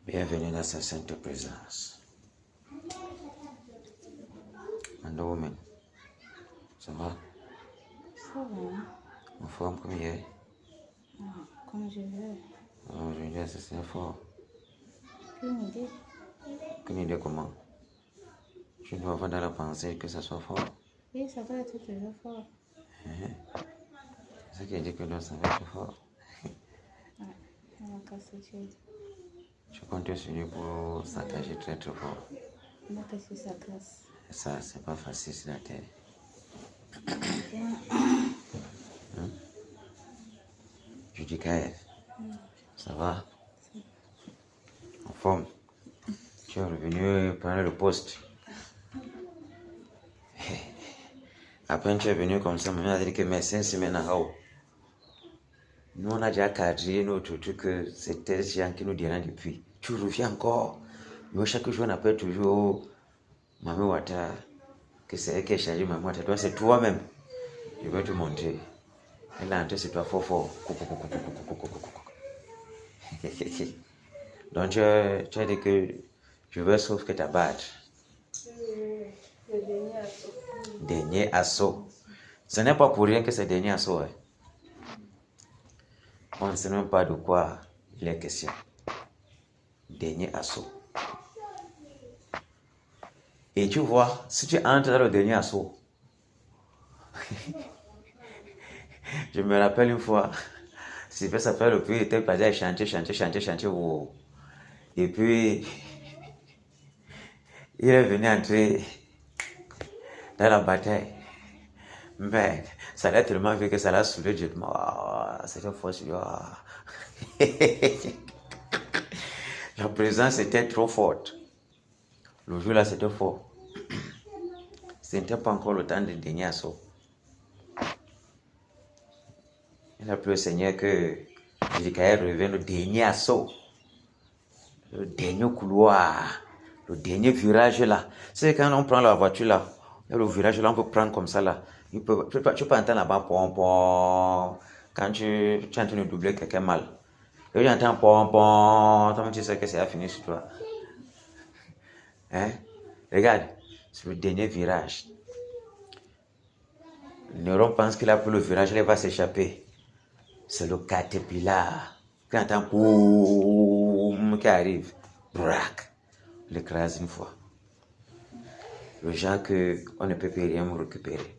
Bienvenue dans sa sainte présence. Wonder Woman, ça va? Ça va. En forme comme hier? Comme je veux. Aujourd'hui, c'est fort. Aucune idée. Aucune idée comment? Je dois avoir dans la pensée que ça soit fort. Oui, ça va être toujours fort. C'est ce qui dit que non, ça va être fort. Ouais, on va casser Dieu. Je compte sur lui pour s'attacher très très fort. On va casser sa grâce. Ça, c'est pas facile sur la terre. Je dis KF, ça va? En forme? Tu es revenu prendre le poste. À peine tu es venu comme ça, maintenant on a dit que mes 5 semaines à haut. Nous, on a déjà cadré notre truc, que c'était ces gens qui nous dérangent depuis. Tu reviens encore. Mais chaque jour, on appelle toujours Mamie Wata, que c'est elle qui a chargé Mamie Wata. Toi, c'est toi-même. Je vais te montrer. Elle a entré, c'est toi fort fort. Donc, tu as dit que je veux sauf que ta battre. Le dernier assaut. Dernier assaut. Ce n'est pas pour rien que c'est dernier assaut. Hein. On ne sait même pas de quoi il est question. Dernier assaut. Et tu vois, si tu entres dans le dernier assaut, je me rappelle une fois, Sylvestre Sapeur le puits était basé à chanter. Wow. Et puis, il est venu entrer dans la bataille. Mais ça l'a tellement vu que ça l'a saoulé directement. C'était fort sur La présence était trop forte. Le jour là, c'était fort. Ce n'était pas encore le temps de dernier assaut. Il a plu au Seigneur que Jésus-Christ revienne au dernier assaut. Le dernier couloir. Le dernier virage là. C'est quand on prend la voiture là. Le virage là, on peut prendre comme ça là. Tu peux entendre là-bas, pom. Quand tu es en train de doubler quelqu'un mal. Et tu entends pom. Toi, tu sais que c'est fini sur toi. Hein? Regarde, c'est le dernier virage. Le neuron pense qu'il a pris le virage, il va s'échapper. C'est le caterpillar. Quand entend poum qui arrive, braque, l'écrase une fois. Le genre qu'on ne peut plus rien me récupérer.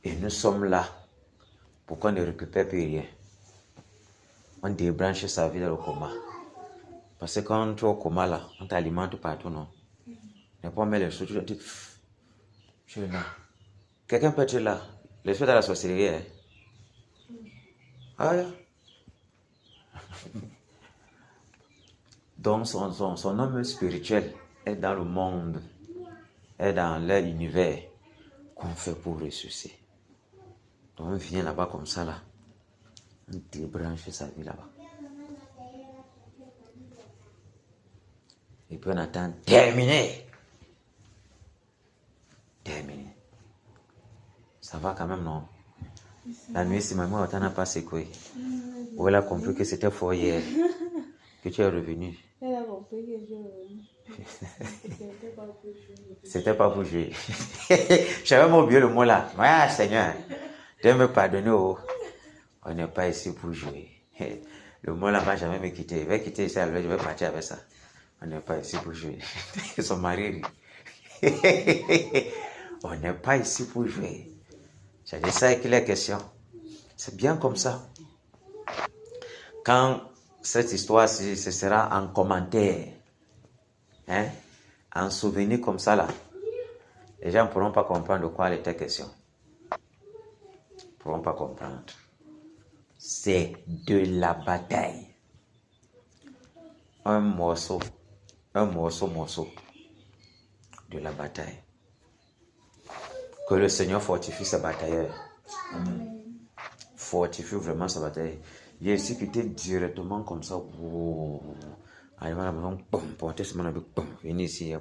Et nous sommes là pour qu'on ne récupère plus rien. On débranche sa vie dans le coma. Parce que quand tu es au coma là, on t'alimente partout, non? On ne pas mettre les choses, tu dis, je suis là. Quelqu'un peut être là. Les choses dans la sorcellerie, hein? Ah, yeah. Donc son homme spirituel est dans le monde, est dans l'univers qu'on fait pour ressusciter. Donc on vient là-bas comme ça, là. On débranche sa vie là-bas. Et puis on attend terminé. Terminé. Ça va quand même, non? La nuit, si maman n'a pas secoué. Où elle a compris que c'était fort hier. Que tu es revenu. Elle a compris que je revenu. C'était pas pour jouer. C'était pas pour jouer. J'avais même oublié le mot là. Ouais, Seigneur. Dieu me pardonne. Oh. On n'est pas ici pour jouer. Le mot là va jamais me quitter. Je vais quitter ici, je vais partir avec ça. On n'est pas ici pour jouer. Son mari rit. On n'est pas ici pour jouer. C'est de ça qu'il est question. C'est bien comme ça. Quand cette histoire-ci, ce sera en commentaire, hein, en souvenir comme ça là, les gens ne pourront pas comprendre de quoi il était question. Ils ne pourront pas comprendre. C'est de la bataille. Un morceau de la bataille. Que le Seigneur fortifie sa batailleur. Fortifie vraiment sa bataille. Il y a ici qui était directement comme ça. Arrivant à la maison, porter ce avec venir ici,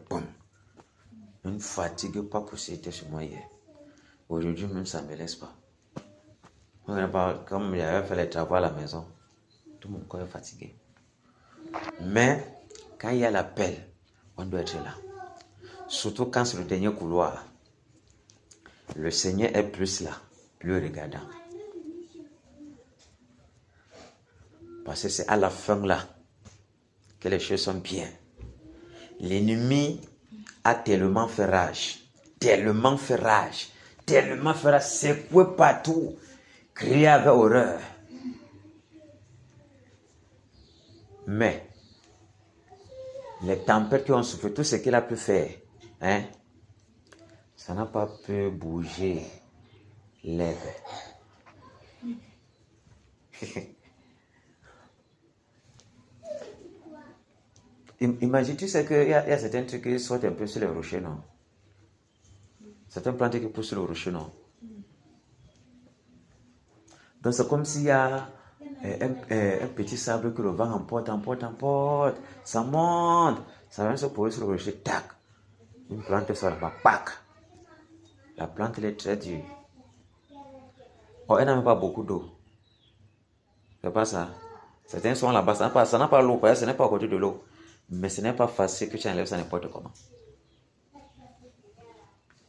une fatigue pas possible sur moi hier. Aujourd'hui même ça ne me laisse pas. Comme j'avais fait les travaux à la maison, Tout mon corps est fatigué. Mais quand il y a l'appel, on doit être là. Surtout quand c'est le dernier couloir. Le Seigneur est plus là, plus regardant. Parce que c'est à la fin là que les choses sont bien. L'ennemi a tellement fait rage, secoué partout, crié avec horreur. Mais les tempêtes qui ont souffert, tout ce qu'il a pu faire, ça n'a pas pu bouger l'herbe. Imagine, tu sais qu'il y a certains trucs qui sortent un peu sur les rochers, non? Certaines plantes qui poussent sur le rocher, non? Donc c'est comme s'il y a un petit sable que le vent emporte. Ça monte. Ça vient se poser sur le rocher. Tac. Une plante sort là-bas. Pac. La plante, elle est très dure. Oh, elle n'a même pas beaucoup d'eau. C'est pas ça. Certains sont là-bas. Ça n'a pas l'eau. Ce n'est pas à côté de l'eau. Mais ce n'est pas facile que tu enlèves ça n'importe comment.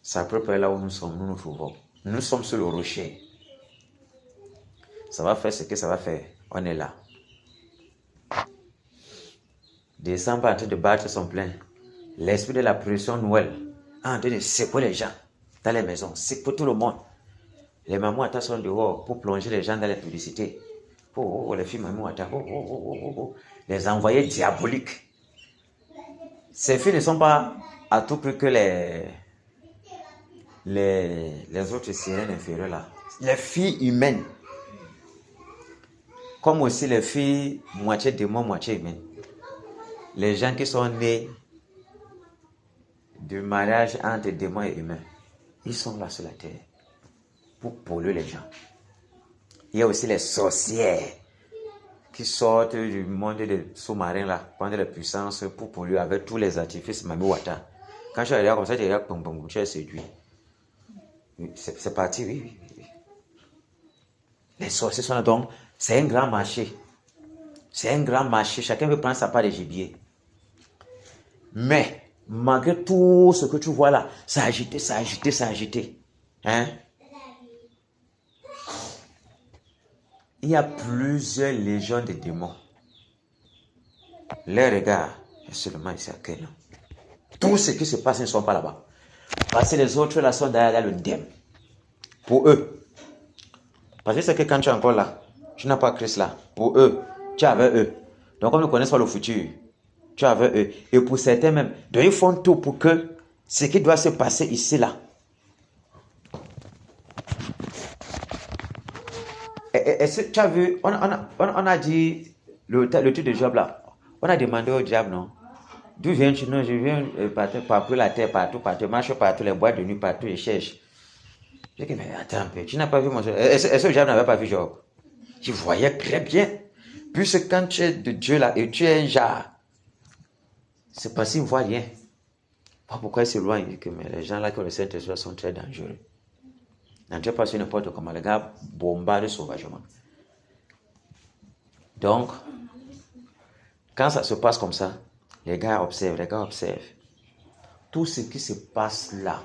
C'est à peu près là où nous sommes. Nous nous trouvons. Nous sommes sur le rocher. Ça va faire ce que ça va faire. On est là. Décembre est en train de battre son plein. L'esprit de la pression Noël est en train de secouer les gens dans les maisons, secouer tout le monde. Les mamans sont dehors pour plonger les gens dans les publicités. Les filles mamans les envoyés diaboliques. Ces filles ne sont pas à tout prix que les autres sirènes inférieures là. Les filles humaines. Comme aussi les filles moitié démon, moitié humaine. Les gens qui sont nés du mariage entre démons et humains, ils sont là sur la terre pour polluer les gens. Il y a aussi les sorcières qui sortent du monde des sous-marins là, prendre les puissances pour polluer avec tous les artifices Mami Wata. Quand je regarde comme ça, je regarde tu es séduit. C'est parti, oui. Les sorciers sont là, donc c'est un grand marché. Chacun veut prendre sa part de gibier. Mais, malgré tout ce que tu vois là, ça a agité. Il y a plusieurs légions de démons. Les regards, seulement ici à Kenya. Tout ce qui se passe, ils ne sont pas là-bas. Parce que les autres là sont derrière le dème. Pour eux. Parce que c'est que quand tu es encore là, tu n'as pas Christ là. Pour eux, tu es avec eux. Donc, comme ils ne connaissent pas le futur, tu es avec eux. Et pour certains même, donc ils font tout pour que ce qui doit se passer ici là. Est-ce que tu as vu, on a dit le truc de Job là. On a demandé au diable, non? D'où viens-tu? Non, je viens parcourir la terre partout, marche partout, les boîtes de nuit partout, et cherche. Je dis, mais attends un peu, tu n'as pas vu mon Job? Est-ce que le diable n'avait pas vu Job? Tu voyais très bien. Puisque quand tu es de Dieu là et tu es un genre, c'est parce qu'il ne voit rien. Pas pourquoi il s'éloigne, mais les gens là qui ont le Saint-Esprit sont très dangereux. N'entrez pas sur n'importe comment, les gars bombardent sauvagement. Donc, quand ça se passe comme ça, les gars observent. Tout ce qui se passe là,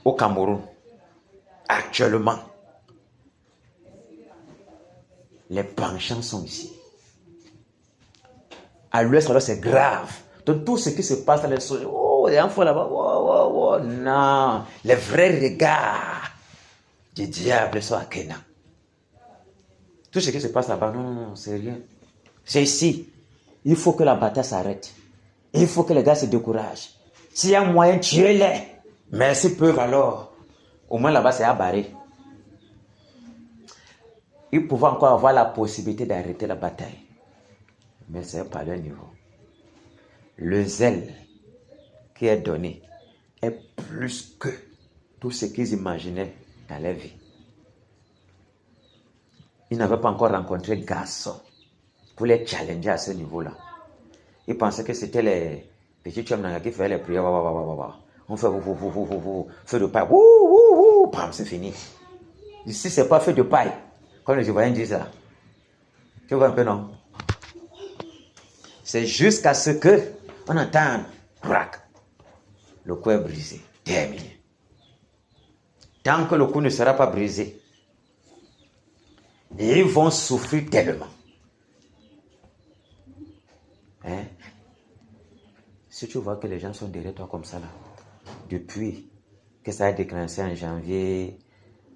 au Cameroun, actuellement, les penchants sont ici. À l'ouest, alors c'est grave. Donc tout ce qui se passe là, les enfants là-bas, non. Les vrais regards du diable sont à Kenya. Tout ce qui se passe là-bas, non, c'est rien. C'est ici. Il faut que la bataille s'arrête. Il faut que les gars se découragent. S'il y a moyen, tuez-les. Mais s'ils peuvent alors, au moins là-bas, c'est à barrer. Ils pouvaient encore avoir la possibilité d'arrêter la bataille. Mais ce n'est pas leur niveau. Le zèle qui est donné est plus que tout ce qu'ils imaginaient dans leur vie. Ils n'avaient pas encore rencontré garçon pour les challenger à ce niveau-là. Ils pensaient que c'était les petits chums qui faisaient les prières. On fait feu de paille. Bam, c'est fini. Ici, c'est pas feu de paille. Comme les Ivoiriens disent ça. Tu vois un peu, non? C'est jusqu'à ce que on entende crac. Le cou est brisé. Terminé. Tant que le cou ne sera pas brisé, ils vont souffrir tellement. Hein? Si tu vois que les gens sont derrière toi comme ça, là, depuis que ça a déclenché en janvier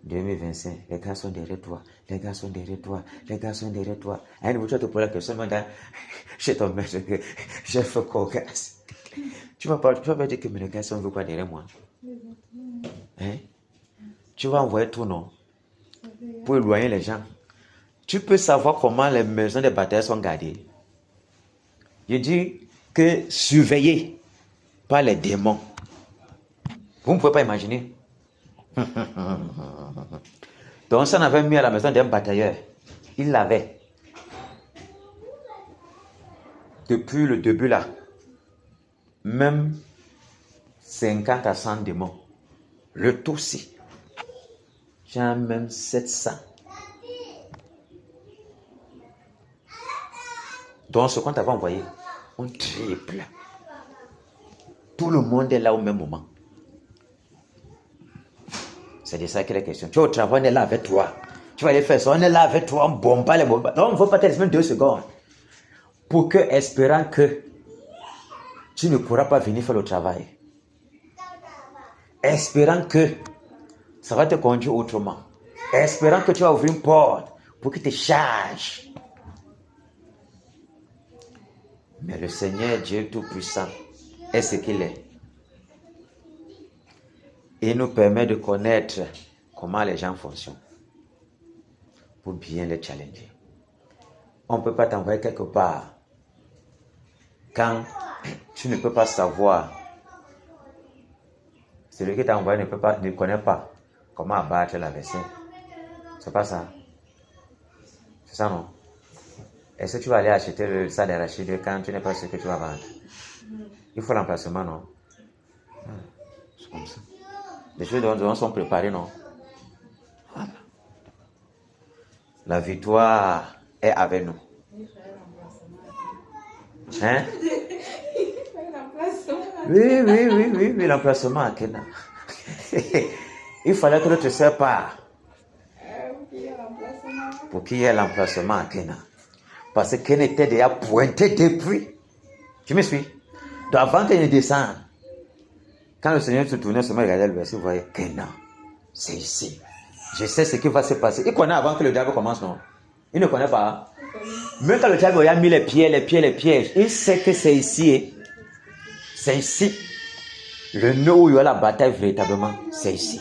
2025, les gars sont derrière toi, les gars sont derrière toi, les gars sont derrière toi. À un niveau, tu vas te poser la question, je tombe, j'ai fait cocasse. Tu vas pas dire que mes gars sont quoi derrière moi? Hein? Tu vas envoyer tout, non? Pour éloigner les gens. Tu peux savoir comment les maisons des batailles sont gardées. Je dis que surveillées par les démons. Vous ne pouvez pas imaginer. Donc, ça en avait mis à la maison d'un batailleur. Il l'avait. Depuis le début là. Même 50 à 100 démons. Le tout aussi. J'ai même 700. Donc, ce qu'on t'avait envoyé, on triple. Tout le monde est là au même moment. C'est de ça qu'il est question. Tu es au travail, on est là avec toi. Tu vas aller faire ça, on est là avec toi, on bombe pas les bombes. Donc, on ne va pas te laisser 2 secondes. Pour que, espérant que tu ne pourras pas venir faire le travail. Espérant que ça va te conduire autrement. Espérant que tu vas ouvrir une porte pour qu'il te charge. Mais le Seigneur Dieu Tout-Puissant est ce qu'il est. Il nous permet de connaître comment les gens fonctionnent pour bien les challenger. On ne peut pas t'envoyer quelque part quand tu ne peux pas savoir. Celui qui t'a envoyé ne connaît pas comment abattre l'adversaire. C'est pas ça. C'est ça, non? Est-ce que tu vas aller acheter le sale d'arachide quand tu n'es pas sûr que tu vas vendre? Il faut l'emplacement, non? C'est comme ça. Les choses dont sont préparées, non? Voilà. La victoire est avec nous. Hein? Oui, l'emplacement à Kena. Il fallait que l'autre se sépare pour qu'il y ait l'emplacement à Kena. Parce que Kena était déjà pointé depuis. Tu me suis? Donc avant qu'il ne descende, quand le Seigneur se tournait, seulement regardait le verset, vous voyez, Kena, c'est ici. Je sais ce qui va se passer. Il connaît avant que le diable commence, non? Il ne connaît pas. Même quand le diable a mis les pièges, il sait que c'est ici. C'est ici. Le nœud où il y a la bataille véritablement, c'est ici.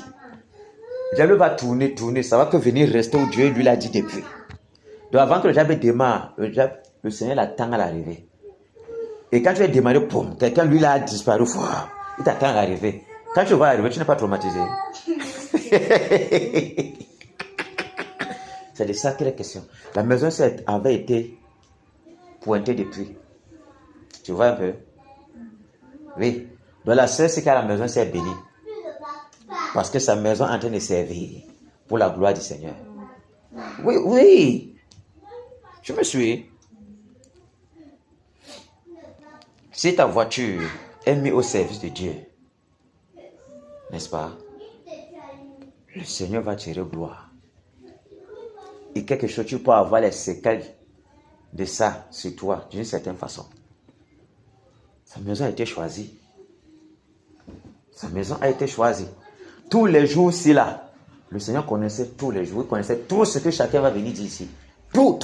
Le diable va tourner, ça va que venir rester où Dieu lui l'a dit depuis. Donc avant que le diable démarre, le Seigneur l'attend à l'arrivée. Et quand tu vas démarrer, boum, quelqu'un lui l'a disparu fort. Il t'attend à l'arrivée. Quand tu vas arriver, tu n'es pas traumatisé. C'est de ça qu'il est question. La maison avait été pointée depuis. Tu vois un peu? Oui. Donc la sœur, c'est qu'à la maison, c'est bénie. Parce que sa maison est en train de servir pour la gloire du Seigneur. Oui. Je me suis. Si ta voiture est mise au service de Dieu, n'est-ce pas? Le Seigneur va tirer gloire. Et quelque chose, tu peux avoir les séquelles de ça sur toi, d'une certaine façon. Sa maison a été choisie. Sa maison a été choisie. Tous les jours, si là, le Seigneur connaissait tous les jours, il connaissait tout ce que chacun va venir dire ici. Tout.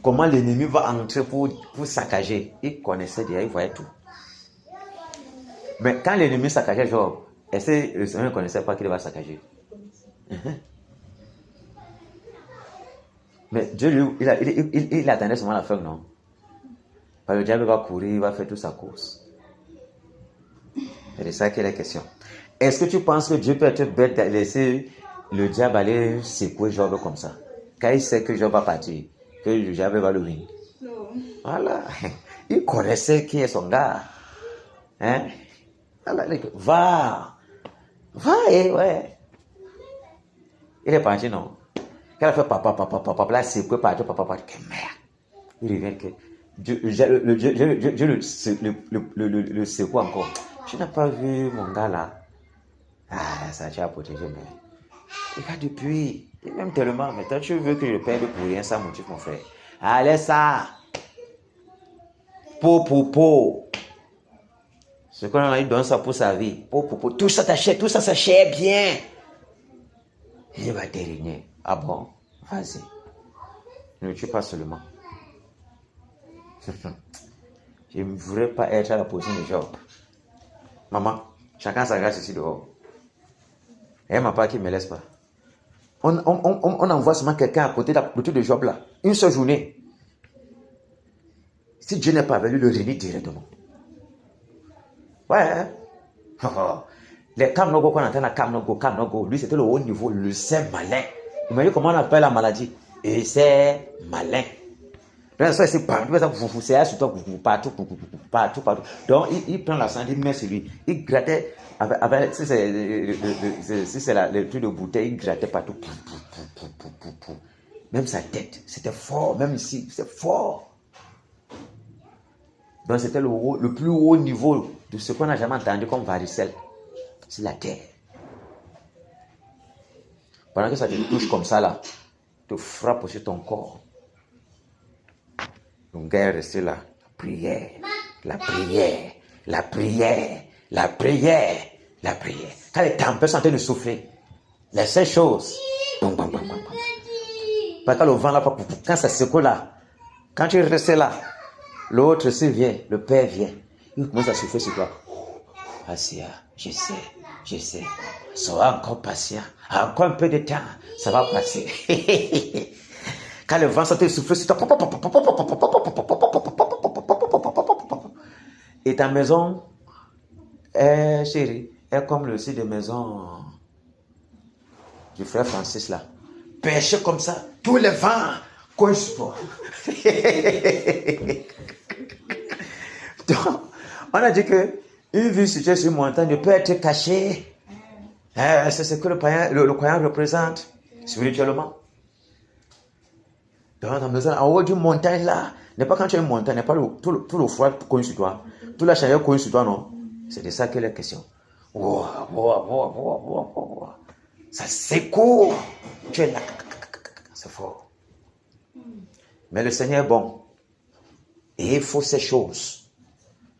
Comment l'ennemi va entrer pour saccager. Il connaissait déjà, il voyait tout. Mais quand l'ennemi saccageait, genre, est-ce que le Seigneur ne connaissait pas qu'il va saccager? Mais Dieu, lui, il attendait seulement la fin, non? Parce que le diable va courir, il va faire toute sa course. C'est de ça qu'il est question. Est-ce que tu penses que Dieu peut être bête de laisser le diable aller secouer Job comme ça? Quand il sait que Job va partir, que le diable va le ruiner. Non. Voilà. Il connaissait qui est son gars. Hein? Voilà. Va, ouais. Il est parti, non? Quand elle fait papa, là, c'est quoi, papa, que merde. Il revient que Dieu le secoue encore. Tu n'as pas vu mon gars là? Ah, ça tu as protégé, mais il va depuis. Il m'aime tellement, mais toi tu veux que je perde pour rien sans motif, mon frère. Allez, ça. Po. Ce qu'on a, il donne ça pour sa vie. Po. Tout ça s'achète bien. Il va terminer. Ah bon? Vas-y. Ne tue pas seulement. Je ne voudrais pas être à la position de Job. Maman, chacun sa grâce ici dehors. Et ma part qui ne me laisse pas. On envoie seulement quelqu'un à côté de Job là. Une seule journée. Si Dieu n'est pas avec lui, le réunit directement. Ouais. Les Kamnogo qu'on entend, Kamnogo, lui c'était le haut niveau, le c'est malin. Vous voyez comment on appelle la maladie? Et c'est malin. Donc, ça, c'est partout, c'est sur toi, partout. Donc, il prend la sang, il met sur lui. Il grattait, si c'est le truc de bouteille, il grattait partout. Même sa tête, c'était fort. Même ici, c'est fort. Donc, c'était le plus haut niveau de ce qu'on n'a jamais entendu comme varicelle. C'est la terre. Pendant que ça te touche comme ça, là, te frappe sur ton corps. Donc, gars est resté là. La prière. Quand les tempêtes sont en train de souffler, les seules choses. Parce que le vent là, quand ça secoue là, quand tu restes là, l'autre se vient, le père vient. Il commence à souffler sur toi. Passia, je sais. Sois encore patient. Encore un peu de temps, ça va passer. Quand le vent s'est soufflé sur toi, et ta maison, chérie, est comme le site de maison du frère Francis là. Pêcher comme ça, tous les vents cognent sur toi. Donc, on a dit que une vie située sur une montagne ne peut être cachée. C'est ce que le croyant représente spirituellement. Dans ta maison, en haut d'une montagne là, n'est pas quand tu as une montagne, n'est pas tout le froid connu sur toi, toute la chaleur connu sur toi, non. C'est de ça que la question. Ça secoue. Tu es là. C'est fort. Mais le Seigneur est bon. Et il faut ces choses.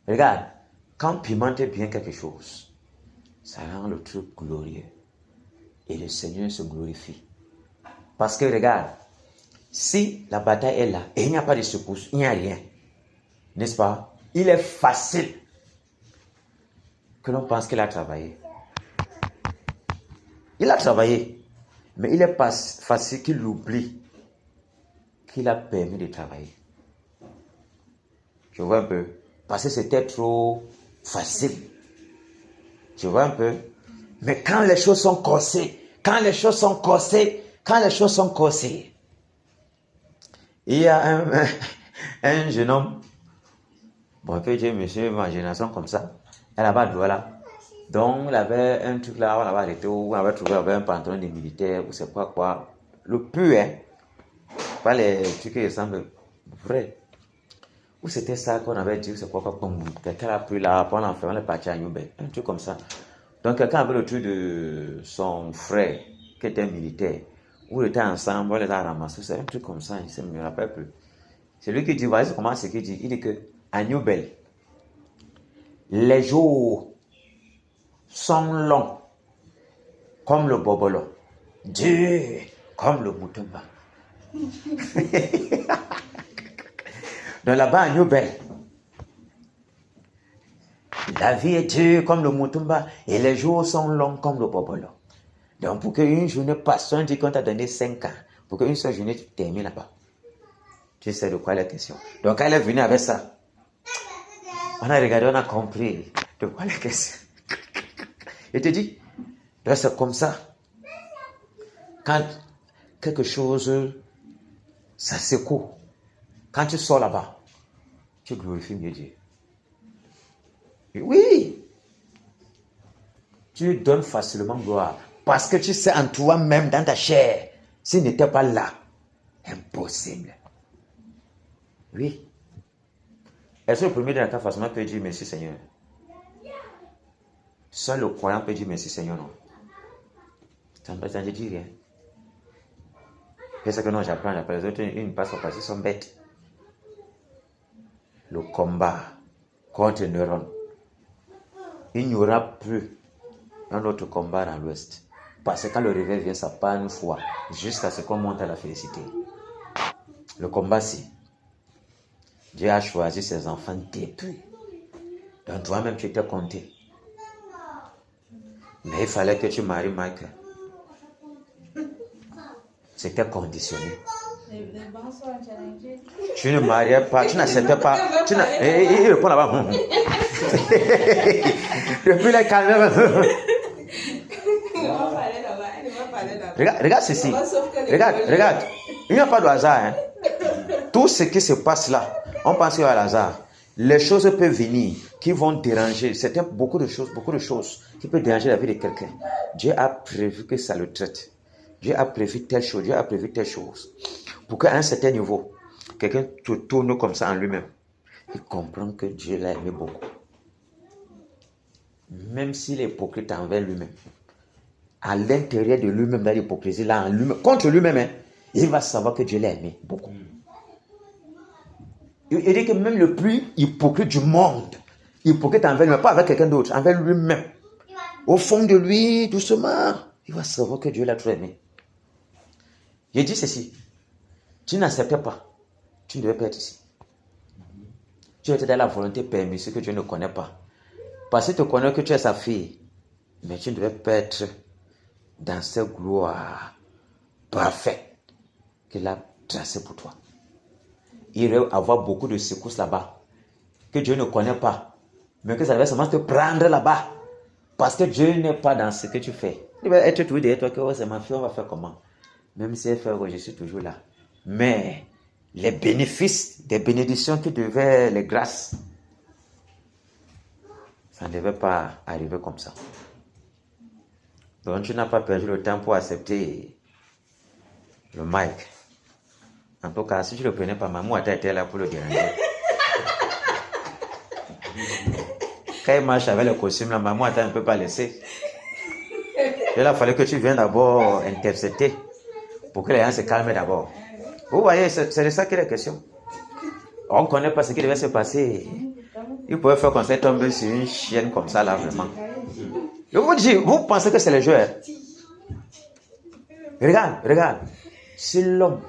Regarde, quand pimenter bien quelque chose, ça rend le truc glorieux. Et le Seigneur se glorifie. Parce que regarde, si la bataille est là et il n'y a pas de secousse, il n'y a rien, n'est-ce pas? Il est facile que l'on pense qu'il a travaillé. Il a travaillé, mais il est pas facile qu'il oublie qu'il a permis de travailler. Tu vois un peu? Parce que c'était trop facile. Tu vois un peu? Mais quand les choses sont corsées, il y a un jeune homme, bon, peut dire monsieur, ma génération comme ça, elle avait là. Donc, il avait un truc là, on avait arrêté, on avait trouvé un pantalon de militaire, ou c'est quoi. Le pur, hein. Pas les trucs qui ressemblent vrai. Ou c'était ça qu'on avait dit, c'est quoi, quelqu'un a pris là, pendant l'enfer, on est parti à Newbel, un truc comme ça. Donc, quelqu'un avait le truc de son frère, qui était militaire, où ils étaient ensemble, on les a ramassés, c'est un truc comme ça, je ne me rappelle plus. C'est lui qui dit, voici comment c'est qu'il dit. Il dit que à Newbel, les jours sont longs comme le bobolo, durs comme le moutumba. Donc là-bas à Newbel, la vie est dure comme le moutumba et les jours sont longs comme le bobolo. Donc pour qu'une journée passe, on dit qu'on t'a donné 5 ans, pour qu'une seule journée tu termines là-bas. Tu sais de quoi la question. Donc elle est venue avec ça. On a regardé, on a compris de quoi la question. Il te dit, c'est comme ça. Quand quelque chose, ça secoue. Quand tu sors là-bas, tu glorifies mieux Dieu. Et oui. Tu donnes facilement gloire. Parce que tu sais en toi-même, dans ta chair, S'il n'était pas là, impossible. Oui. Est-ce que le premier de la forcément peut dire merci Seigneur? Seul le croyant peut dire merci Seigneur, non? Ça ne dit rien. C'est ce que non, j'apprends. Les autres, ils ne passent pas parce qu'ils sont bêtes. Le combat contre les neurones. Il n'y aura plus un autre combat dans l'Ouest. Parce que quand le réveil vient, ça part une fois, jusqu'à ce qu'on monte à la félicité. Le combat, si Dieu a choisi ses enfants depuis. Donc toi-même, tu étais compté. Mais il fallait que tu maries Michael. C'était conditionné. Tu ne mariais pas, tu n'acceptais pas. Il répond là-bas. Depuis les calmes. Regarde ceci. Regarde. Il n'y a pas de hasard. Hein. Tout ce qui se passe là, on pense qu'il y a hasard. Les choses peuvent venir qui vont déranger. C'était beaucoup de choses qui peuvent déranger la vie de quelqu'un. Dieu a prévu que ça le traite. Dieu a prévu telle chose, Dieu a prévu telle chose. Pour qu'à un certain niveau, quelqu'un te tourne comme ça en lui-même. Il comprend que Dieu l'a aimé beaucoup. Même s'il est hypocrite envers lui-même. À l'intérieur de lui-même, dans l'hypocrisie, là, en lui-même, contre lui-même, hein, il va savoir que Dieu l'a aimé beaucoup. Il dit que même le plus hypocrite du monde, hypocrite envers lui-même, pas avec quelqu'un d'autre, envers lui-même. Au fond de lui, doucement, il va savoir que Dieu l'a trop aimé. Il dit ceci. Tu n'acceptais pas. Tu ne devais pas être ici. Tu étais dans la volonté permissive que Dieu ne connaît pas. Parce qu'il te connaît que tu es sa fille. Mais tu ne devais pas être dans cette gloire parfaite qu'il a tracée pour toi. Il va y avoir beaucoup de secousses là-bas que Dieu ne connaît pas. Mais que ça devait seulement te prendre là-bas. Parce que Dieu n'est pas dans ce que tu fais. Il va être tout derrière toi que oh, c'est ma fille, on va faire comment? Même si elle fait, oh, je suis toujours là. Mais les bénéfices, des bénédictions qui devaient, les grâces, ça ne devait pas arriver comme ça. Donc tu n'as pas perdu le temps pour accepter le mic. En tout cas, si tu ne le prenais pas, maman était là pour le déranger. Quand il marche avec le costume, la maman ne peut pas laisser. Il a fallu que tu viennes d'abord intercepter pour que les gens se calment d'abord. Vous voyez, c'est de ça qu'il est question. On ne connaît pas ce qui devait se passer. Il pouvait faire comme ça, tomber sur une chienne comme ça, là, vraiment. Je vous dis, vous pensez que c'est le jeu. Regarde. Si l'homme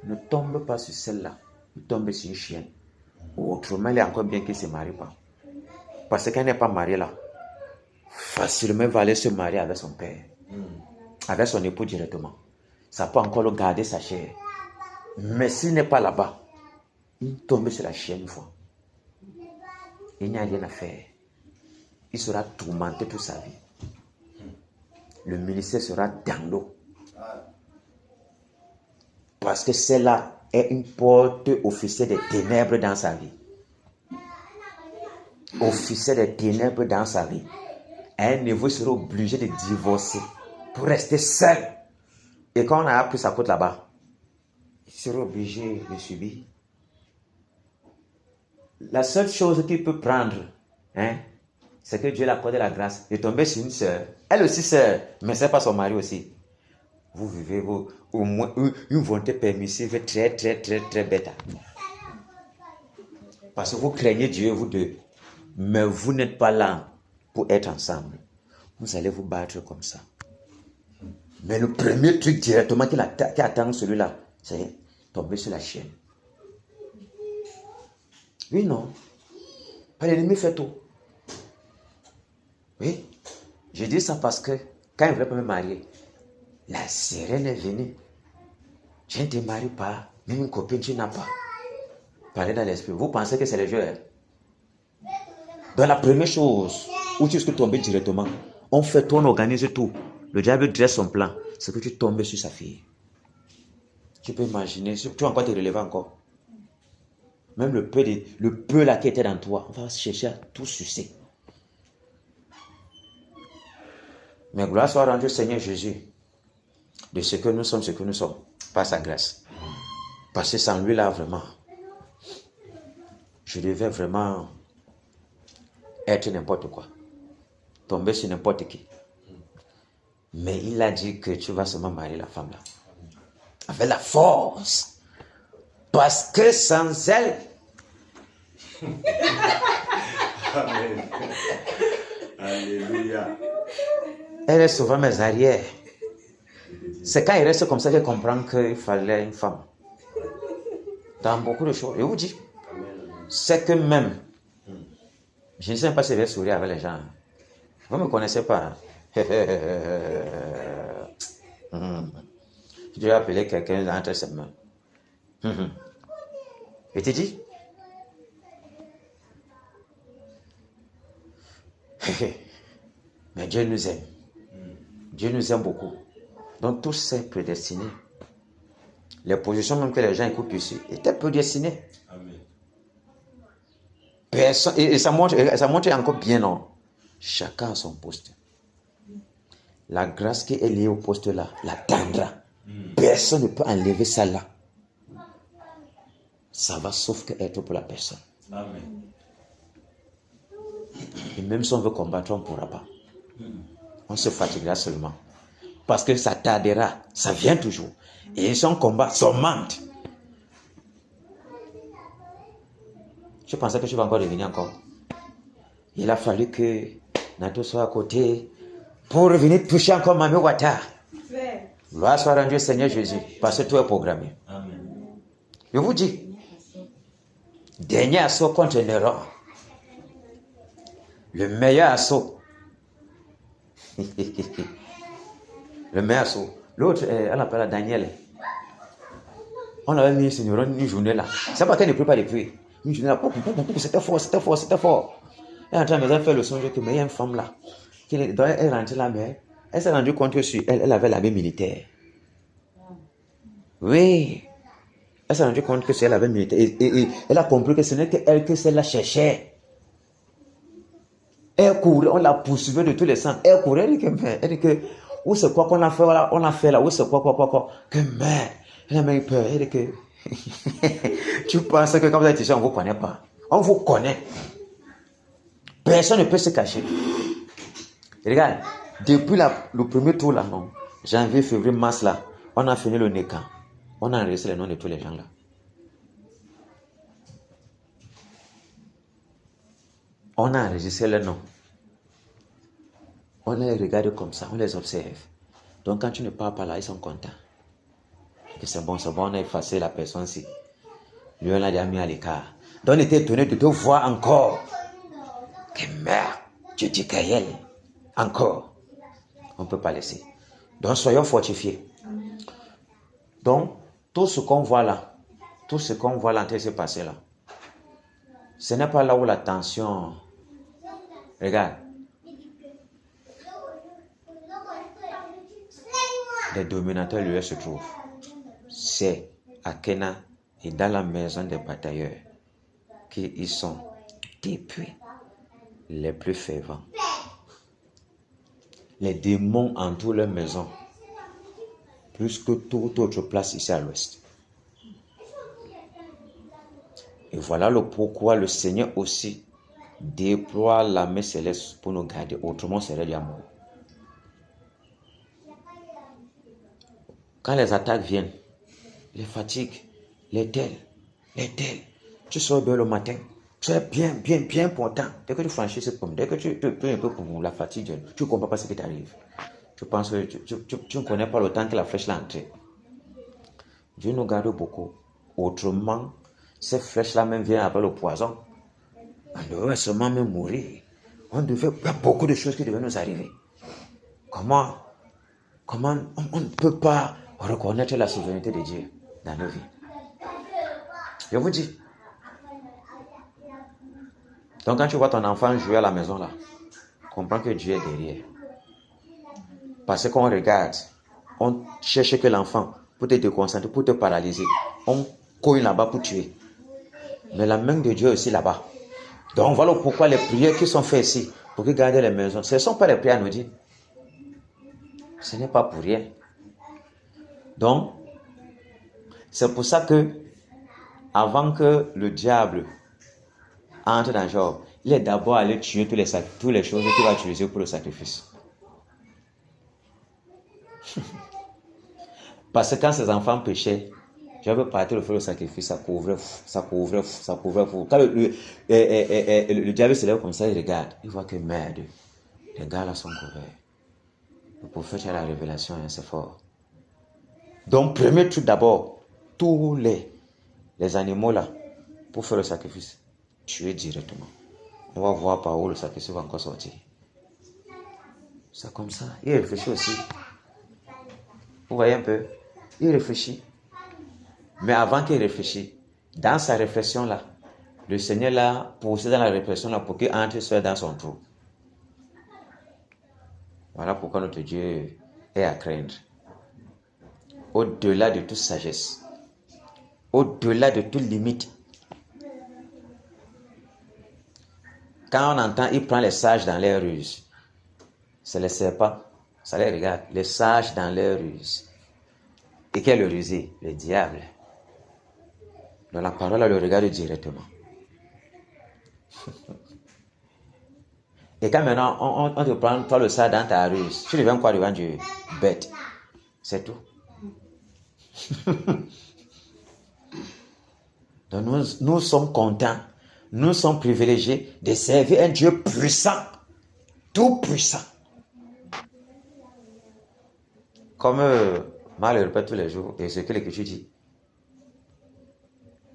ne tombe pas sur celle-là, il tombe sur une chienne. Autrement, il est encore bien qu'il ne se marie pas. Parce qu'elle n'est pas mariée là. Facilement, il va aller se marier avec son père. Avec son époux directement. Ça peut encore le garder sa chair. Mais s'il n'est pas là-bas, il tombe sur la chienne une fois. Il n'y a rien à faire. Il sera tourmenté toute sa vie. Le ministère sera dans l'eau. Parce que celle-là est une porte officielle des ténèbres dans sa vie. Officiel des ténèbres dans sa vie. À un niveau, il sera obligé de divorcer pour rester seul. Et quand on a appris sa faute là-bas, il sera obligé de subir. La seule chose qu'il peut prendre, c'est que Dieu l'a accordé la grâce de tomber sur une sœur. Elle aussi sœur, mais ce n'est pas son mari aussi. Vous vivez au moins une volonté permissive très, très, très, très bête. Parce que vous craignez Dieu, vous deux. Mais vous n'êtes pas là pour être ensemble. Vous allez vous battre comme ça. Mais le premier truc directement qui attend celui-là, c'est tomber sur la chienne. Oui, non. L'ennemi fait tout. Oui. Je dis ça parce que quand il ne voulait pas me marier, la sirène est venue. Je ne te marie pas. Même une copine, tu n'as pas. Parlez dans l'esprit. Vous pensez que c'est le jeu. Dans la première chose où tu risques de tomber directement, on fait tout, on organise tout. Le diable dresse son plan. C'est que tu tombes sur sa fille. Tu peux imaginer, tu vas encore te relever encore. Même le peu là qui était dans toi, on va chercher à tout sucer. Mais gloire soit rendue au Seigneur Jésus. de ce que nous sommes, par sa grâce. Parce que sans lui, là, vraiment, je devais vraiment être n'importe quoi, tomber sur n'importe qui. Mais il a dit que tu vas seulement marier la femme là, avec la force. Parce que sans elle, Amen. Alléluia. elle est souvent mes arrières. C'est quand il reste comme ça qu'il comprend qu'il fallait une femme. Dans beaucoup de choses. Je vous dis, c'est que même, je ne sais pas si je vais sourire avec les gens. Vous ne me connaissez pas. Je vais appeler quelqu'un entre ses mains. Je te dis, mais Dieu nous aime. Dieu nous aime beaucoup. Donc tout c'est prédestiné. Les positions même que les gens écoutent ici étaient prédestinées. Amen. Personne, et ça montre encore bien, non? Chacun a son poste. La grâce qui est liée au poste là, l'atteindra. Personne ne peut enlever ça là. Ça va sauf que être pour la personne. Amen. Et même si on veut combattre, on ne pourra pas. On se fatiguera seulement. Parce que ça tardera, ça vient toujours. Et si on combat, ça augmente. Je pensais que tu vas encore revenir encore. Il a fallu que Nato soit à côté pour revenir toucher encore Mami Wata. Gloire soit rendue au Seigneur Jésus, parce que tout est programmé. Amen. Je vous dis, dernier assaut contre Néron. Le meilleur assaut. Le meilleur assaut. L'autre, elle appelle Daniel. On avait mis ce Néron une journée là. C'est pas qu'elle ne peut pas depuis. Une journée là, c'était fort. Elle est en train de faire le songe que mais il y a une femme là. Elle est rentrée là, mais elle s'est rendue compte que sur elle, elle avait l'habit militaire. Oui. Elle s'est rendue compte que c'est elle avait militaire. Et elle a compris que ce n'est qu'elle que celle-là cherchait. Elle courait, on la poursuivait de tous les sens. Elle courait, elle dit que, où c'est quoi qu'on a fait là, où c'est quoi. Que merde. Elle a même peur. Elle dit que, tu penses que quand vous êtes ici, on ne vous connaît pas. On vous connaît. Personne ne peut se cacher. Et regarde, depuis le premier tour là, non, janvier, février, mars là, on a fini le NECA. On a enregistré les noms de tous les gens là. On a enregistré les noms. On les regarde comme ça, on les observe. Donc quand tu ne parles pas là, ils sont contents. Que c'est bon, on a effacé la personne-ci. Lui, on l'a déjà mis à l'écart. Donc on était étonné de te voir encore. Que merde, tu dis qu'elle, encore. On ne peut pas laisser. Donc soyons fortifiés. Donc, tout ce qu'on voit là, en train de se passer là, ce n'est pas là où la tension. Regarde. Les dominateurs lui se trouvent. C'est à Kena et dans la maison des batailleurs qu'ils sont depuis les plus fervents. Les démons entourent leur maison plus que toute autre place ici à l'ouest. Et voilà le pourquoi le Seigneur aussi déploie l'armée céleste pour nous garder. Autrement, c'est serait l'amour. Quand les attaques viennent, les fatigues, les tels, tu sors bien le matin, tu es bien important. Dès que tu franchis cette pomme, dès que tu un peu pour la fatigue, tu ne comprends pas ce qui t'arrive. Tu penses que tu ne connais pas le temps que la flèche l'a entrée. Dieu nous garde beaucoup. Autrement, ces flèches-là même viennent avec le poison. On devrait seulement même mourir. Il y a beaucoup de choses qui devaient nous arriver. Comment on ne peut pas reconnaître la souveraineté de Dieu dans nos vies? Je vous dis. Donc quand tu vois ton enfant jouer à la maison là, comprends que Dieu est derrière. Parce qu'on regarde, on cherche que l'enfant, pour te déconcentrer, pour te paralyser, on cogne là-bas pour tuer. Mais la main de Dieu est aussi là-bas. Donc voilà pourquoi les prières qui sont faites ici, pour garder les maisons, ce ne sont pas les prières anodines. Ce n'est pas pour rien. Donc, c'est pour ça que, avant que le diable entre dans Job, il est d'abord allé tuer toutes les choses qu'il va utiliser pour le sacrifice. Parce que quand ses enfants péchaient, Job partait le faire le sacrifice, ça couvrait. Quand le diable se lève comme ça, il regarde, il voit que merde, les gars là sont couverts. Le prophète a la révélation, hein, c'est fort. Donc, premier truc d'abord, tous les animaux là, pour faire le sacrifice, tuer directement. On va voir par où le sacrifice va encore sortir. C'est comme ça. Il réfléchit aussi. Vous voyez un peu? Il réfléchit. Mais avant qu'il réfléchisse, dans sa réflexion là, le Seigneur l'a poussé dans la réflexion là pour qu'il entre seul dans son trou. Voilà pourquoi notre Dieu est à craindre. Au-delà de toute sagesse, au-delà de toute limite. Quand on entend, il prend les sages dans leurs ruses. C'est les serpents, ça les regarde, les sages dans leurs ruses. Et quel est le rusé? Le diable. Dans la parole, on le regarde directement. Et quand maintenant, on te prend, toi le sage dans ta ruse, tu deviens quoi devant Dieu? Bête. C'est tout. Donc nous sommes contents, nous sommes privilégiés de servir un Dieu puissant, tout puissant. Comme moi le répète tous les jours, et ce que l'Écriture dit,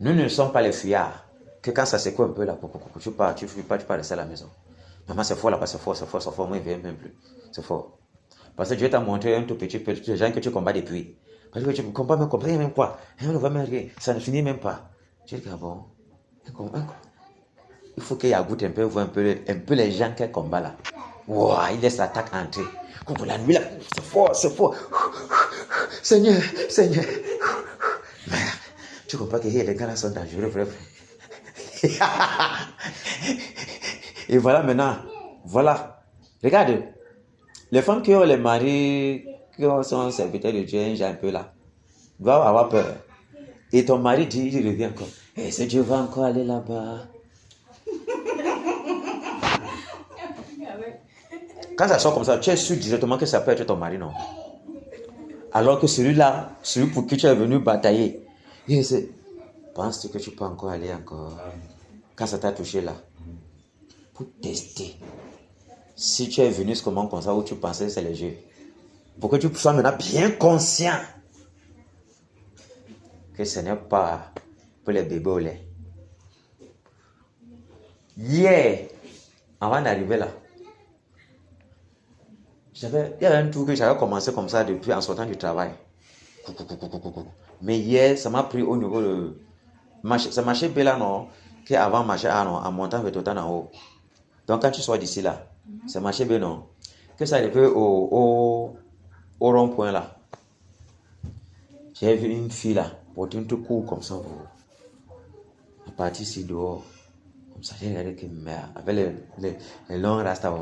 nous ne sommes pas les fuyards, que quand ça secoue un peu là, tu pars rester à la maison. Maman, c'est fort là-bas, c'est fort, moi, il ne vient même plus. C'est fort. Parce que Dieu t'a montré un tout petit peu de gens que tu combats depuis. Parce que tu ne combats même quoi. On ne va même rien. Ça ne finit même pas. Je dis, ah bon. Il faut qu'il y goûte un peu, voir un peu les gens qui combattent là. Wow, il laisse l'attaque entrer. La nuit là, c'est fort. Seigneur. Merde. Tu comprends que les gars là sont dangereux, frère. Et voilà maintenant. Voilà. Regarde. Les femmes qui ont les maris, qui sont serviteurs de Dieu, un peu là, doivent avoir peur. Et ton mari dit, il revient encore. Et ce Dieu va encore aller là-bas. Quand ça sort comme ça, tu es sûr directement que ça peut être ton mari, non? Alors que celui-là, celui pour qui tu es venu batailler, il dit, penses-tu que tu peux encore aller encore? Quand ça t'a touché là, pour tester. Si tu es venu comment comme ça, où tu pensais que c'est léger, pour que tu sois maintenant bien conscient que ce n'est pas pour les bébés au lait. Hier, avant d'arriver là, il y avait un truc que j'avais commencé comme ça depuis en sortant du travail. Mais hier, ça m'a pris au niveau de... C'est marché B là, non? Qui avant marché A, non? En montant vers tout en haut. Donc quand tu sors d'ici là, c'est marché B, non? Que ça arrive au rond-point là. J'ai vu une fille là, porter un truc court comme ça. À partir ici dehors. Comme ça, j'ai regardé que merde. Avec les longs rastas.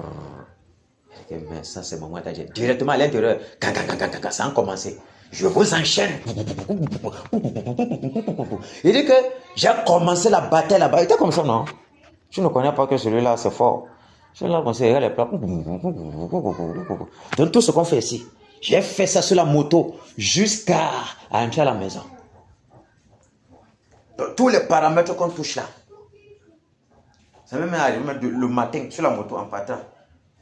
Mais ça, c'est mon moment. Directement à l'intérieur. Ça a commencé. Je vous enchaîne. Il dit que j'ai commencé la bataille là-bas. Il était comme ça, non? Tu ne connais pas que celui-là, c'est fort. Celui-là, on sait, les plats. Donc, tout ce qu'on fait ici, j'ai fait ça sur la moto jusqu'à entrer à la maison. Donc, tous les paramètres qu'on touche là. Ça m'est même arrivé le matin sur la moto en partant.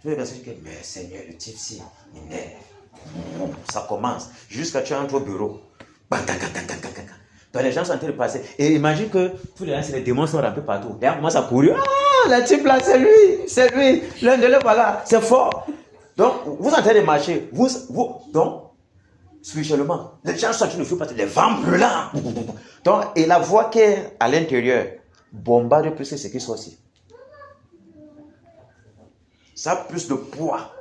Je vais penser que, mais Seigneur, le type ci, il est. Ça commence jusqu'à tu entres au bureau. Donc les gens sont en train de passer. Et imagine que tous les gens, les démons sont remplis partout. Et on commence à courir. Ah, le type là, c'est lui. L'un de l'autre, voilà, c'est fort. Donc, vous êtes en train de marcher. Donc, spirituellement, les gens sont en train de fuir parce que les vents brûlants. Donc, et la voix qui est à l'intérieur bombarde plus que ce qui soit aussi. Ça a plus de poids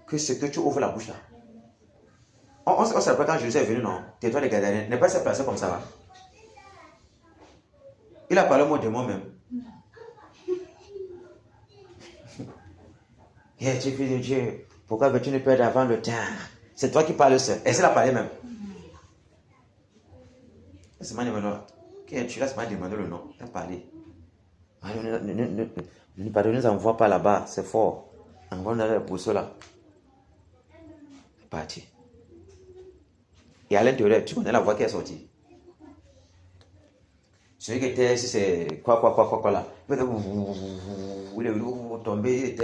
que ce que tu ouvres la bouche là. On se rappelle quand Jésus est venu, non? Tais-toi les Gadarènes. N'est pas se placer comme ça. Là. Il a parlé au mot de moi-même. Tu es fils de Dieu. Pourquoi veux-tu ne perdre avant le temps? C'est toi qui parles seul. Et c'est la parlé même. C'est ma numéro. Tu laisses m'a demandé le nom. Il a parlé. Ne pardonnez, ça ne voit pas là-bas. C'est fort. En gros, on a pour cela. C'est parti. Et à l'intérieur, tu connais la voix qui est sortie. Celui qui était, si c'est quoi là. Il est tombé, il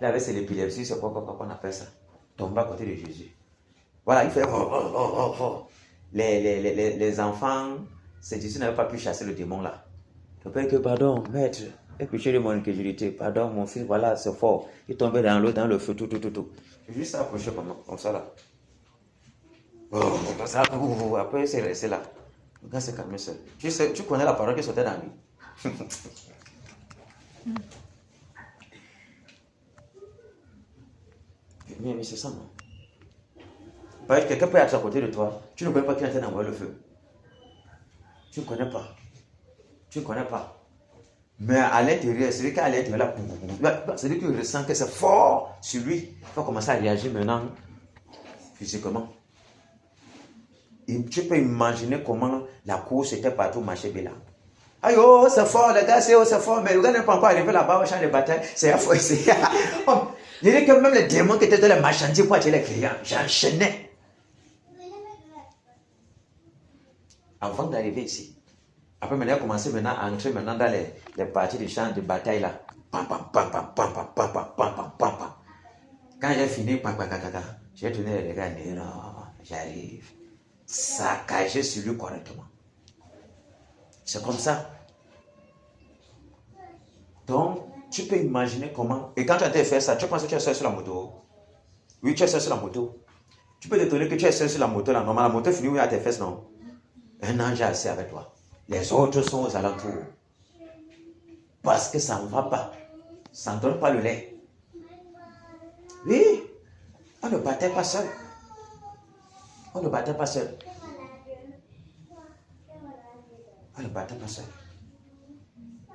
avait c'est l'épilepsie, c'est quoi on appelle ça. Tombé à côté de Jésus. Voilà, il fait Les enfants, c'est Jésus n'avait pas pu chasser le démon là. Il fait que pardon, maître, et péché de mon incrédulité, pardon mon fils, voilà, c'est fort. Il tombait dans l'eau, dans le feu, tout. Jésus s'est approché comme ça là. Après, c'est resté là. Le gars s'est calmé seul. Tu connais la parole qui sortait dans lui. Mais c'est ça, non? Quelqu'un peut être à côté de toi. Tu ne connais pas qui est en train d'envoyer le feu. Tu ne connais pas. Mais à l'intérieur, celui qui est à l'intérieur là, celui qui ressent que c'est fort sur lui, il faut commencer à réagir maintenant physiquement. Et tu peux imaginer comment la course était partout, marché Béla. Aïe, oh, c'est fort, les gars, c'est fort, mais le gars n'est pas encore arrivé là-bas au champ de bataille. C'est fort. Il dit que même les démons qui étaient dans les marchandiers pour attirer les clients, j'enchaînais. Avant d'arriver ici. Après, maintenant, il a commencé maintenant à entrer maintenant dans les parties du champ de bataille là. Pam. Quand j'ai fini, j'ai tourné les gars, non, j'arrive. Saccager sur lui correctement. C'est comme ça. Donc, tu peux imaginer comment. Et quand tu as fait ça, tu penses que tu es seul sur la moto. Oui, tu es seul sur la moto. Tu peux t'étonner que tu es seul sur la moto là. Normalement, la moto finit où il y a tes fesses, non? Un ange est assis avec toi. Les autres sont aux alentours. Parce que ça ne va pas. Ça ne donne pas le lait. Oui, on ne battait pas seul.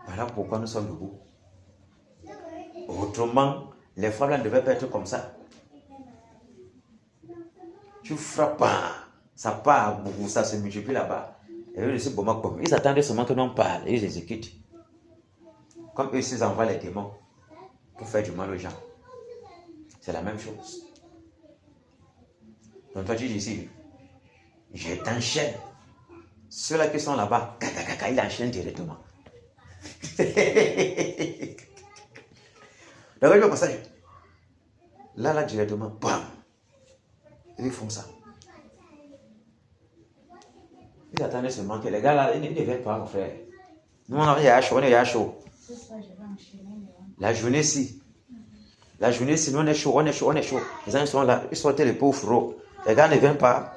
Voilà pourquoi nous sommes debout. Autrement, les femmes là ne devaient pas être comme ça. Tu frappes, ça part, ça se multiplie là-bas. Et eux, ils attendaient seulement que l'on parle et ils exécutent. Comme eux, ils envoient les démons pour faire du mal aux gens. C'est la même chose. Donc toi, tu dis ici, je t'enchaîne. Ceux-là qui sont là-bas, ils enchaînent directement. Donc, je comme ça. Là, directement, bam. Ils font ça. Ils attendaient seulement que les gars là, ils ne viennent pas, mon frère. Nous, on est à chaud. La journée-ci, nous, on est chaud. Les gens sont là, ils sortent les pauvres. Les gars ne viennent pas.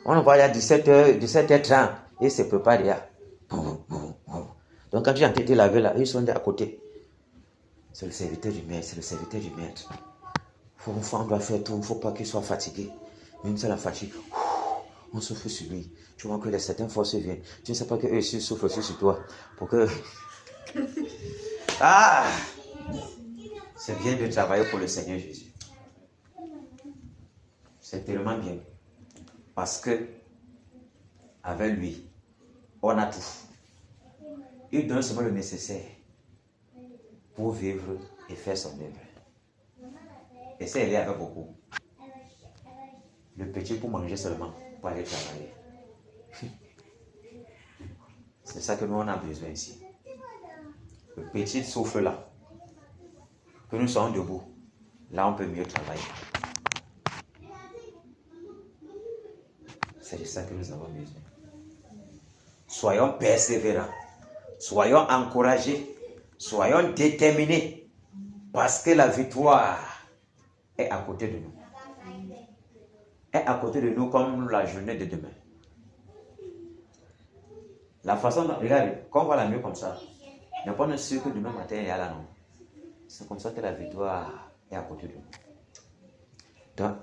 On va à 17h30 et se préparent là. Donc, quand j'ai enquêté la veille là, ils sont à côté. C'est le serviteur du maître. On doit faire tout, il ne faut pas qu'il soit fatigué. Même si la fatigue, on souffle sur lui. Tu vois que certaines forces viennent. Tu ne sais pas qu'eux aussi soufflent aussi sur toi. Pour que. C'est bien de travailler pour le Seigneur Jésus. C'est tellement bien. Parce que, avec lui, on a tout. Il donne seulement le nécessaire pour vivre et faire son œuvre. Et ça, il est avec beaucoup. Le petit pour manger seulement, pour aller travailler. C'est ça que nous, on a besoin ici. Le petit souffle là. Que nous soyons debout. Là, on peut mieux travailler. C'est de ça que nous avons besoin. Soyons persévérants. Soyons encouragés. Soyons déterminés. Parce que la victoire est à côté de nous. Est à côté de nous comme la journée de demain. La façon dont, regardez, quand on voit la nuit comme ça, n'est pas sûr que demain matin il y a là, non. C'est comme ça que la victoire est à côté de nous. Donc,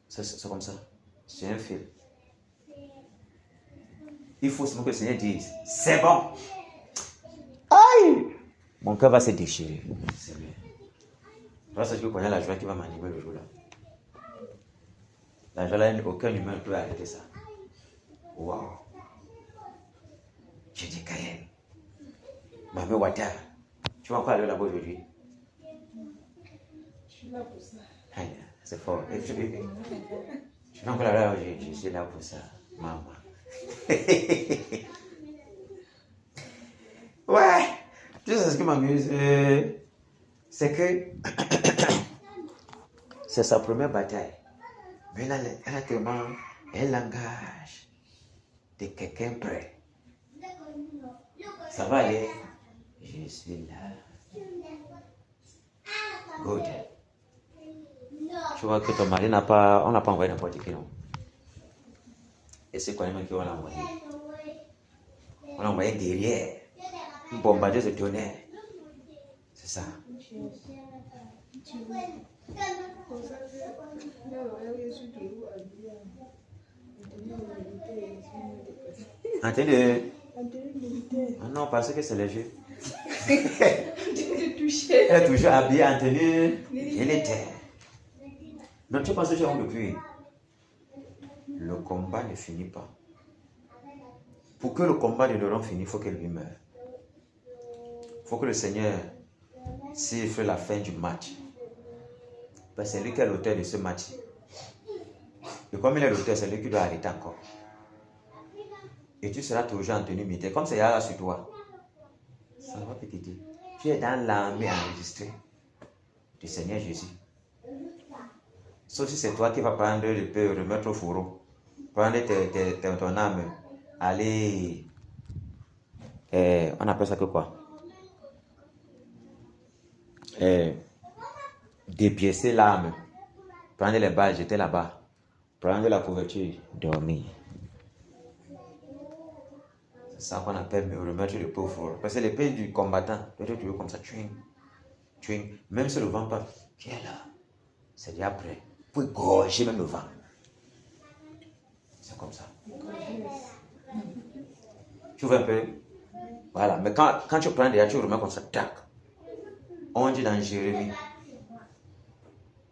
c'est comme ça. C'est un fil. Il faut seulement que le Seigneur dise, c'est bon. Aïe! Mon cœur va se déchirer. C'est bien. Parce que je connais la joie qui va m'animer le jour là. La joie là, aucun humain ne peut arrêter ça. Waouh! Mamie Wata, tu vas encore aller là-bas aujourd'hui? Je suis là pour ça. Aïe, c'est fort. Et tu vas encore là aujourd'hui? Je suis là pour ça, maman. Ouais, tu sais ce qui m'amuse, c'est que c'est sa première bataille. Mais là, elle a tellement un langage de quelqu'un prêt. Ça va aller? Je suis là. Good. Tu vois que ton mari n'a pas, on n'a pas envoyé n'importe qui, non? Et c'est quoi même qu'on l'a envoyé? On l'a envoyé derrière. Une bombardeuse de tonnerre. C'est ça. En train de... Ah non, parce que c'est léger. Elle est toujours habillée en tenue militaire. Non, tu penses que tu as depuis. Le combat ne finit pas. Pour que le combat de Laurent finisse, il faut qu'elle lui meure. Il faut que le Seigneur siffle la fin du match. Parce que c'est lui qui est l'auteur de ce match. Et comme il est l'auteur, c'est lui qui doit arrêter encore. Et tu seras toujours en tenue militaire. Comme c'est là sur toi. Ça va petit. Tu es dans l'armée enregistrée du Seigneur Jésus. Sauf si c'est toi qui vas prendre l'épée, remettre au fourreau. Prendre ton âme. Aller... on appelle ça que quoi? Dépiécer l'âme. Prendre les balles, jeter là-bas. Prendre la couverture, dormir. C'est ça qu'on appelle remettre l'épée au fourreau. Parce que l'épée du combattant doit être toujours comme ça. Twing. Même si le vent passe, qui est là? C'est déjà prêt. Pour gorger même le vent. C'est comme ça. Tu vois un peu? Voilà. Mais quand tu prends déjà, tu remets comme ça. Tac. On dit dans Jérémie,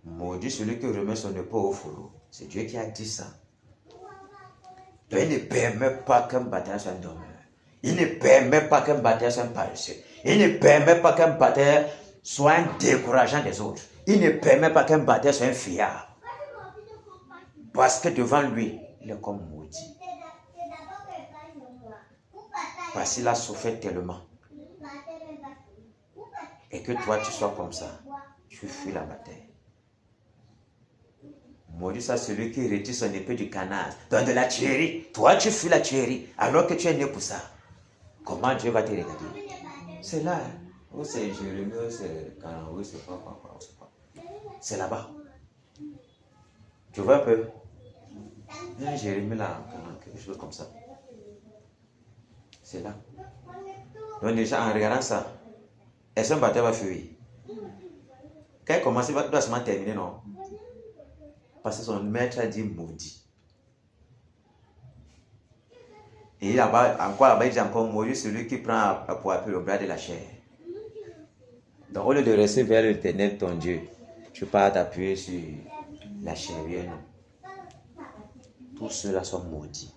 maudit celui qui remet son épaule au fourreau. C'est Dieu qui a dit ça. Donc il ne permet pas qu'un batailleur soit un dormeur. Il ne permet pas qu'un batailleur soit un paresseux. Il ne permet pas qu'un batailleur soit un décourageant des autres. Il ne permet pas qu'un batailleur soit un fiable. Parce que devant lui, il est comme maudit. Parce qu'il a souffert tellement. Et que toi, tu sois comme ça. Tu fuis la bataille. Maudit ça, celui qui retire son épée du canard. Dans de la tuerie. Toi, tu fuis la tuerie. Alors que tu es né pour ça. Comment Dieu va te regarder? C'est là. Où c'est Jérémie, où c'est Canaan, où c'est quoi. C'est là-bas. Tu vois un peu? Il y a Jérémie là, quelque chose comme ça. C'est là. Donc déjà, en regardant ça, est-ce qu'un bataille va fuir? Quand il commence, il doit seulement terminer, non? Parce que son maître a dit maudit. Et là-bas, il dit encore maudit celui qui prend pour appuyer le bras de la chair. Donc au lieu de rester vers l'Éternel, ton Dieu, tu pars t'appuyer sur la chair, non? Tous ceux-là sont maudits.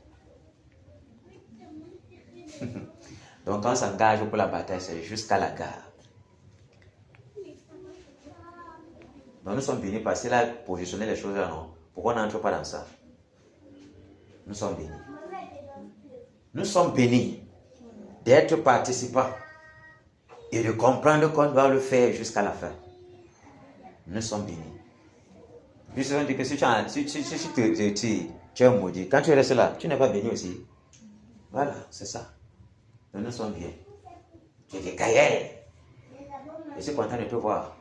Donc quand on s'engage pour la bataille, c'est jusqu'à la gare. Donc nous sommes bénis parce qu'il a positionné les choses là, non? Pourquoi on n'entre pas dans ça? Nous sommes bénis. Nous sommes bénis d'être participants et de comprendre qu'on doit le faire jusqu'à la fin. Nous sommes bénis. Puis souvent dit que si tu es maudit, quand tu restes là, tu n'es pas béni aussi. Voilà, c'est ça. Nous sommes bien. Tu es Gaël. Je suis content de te voir.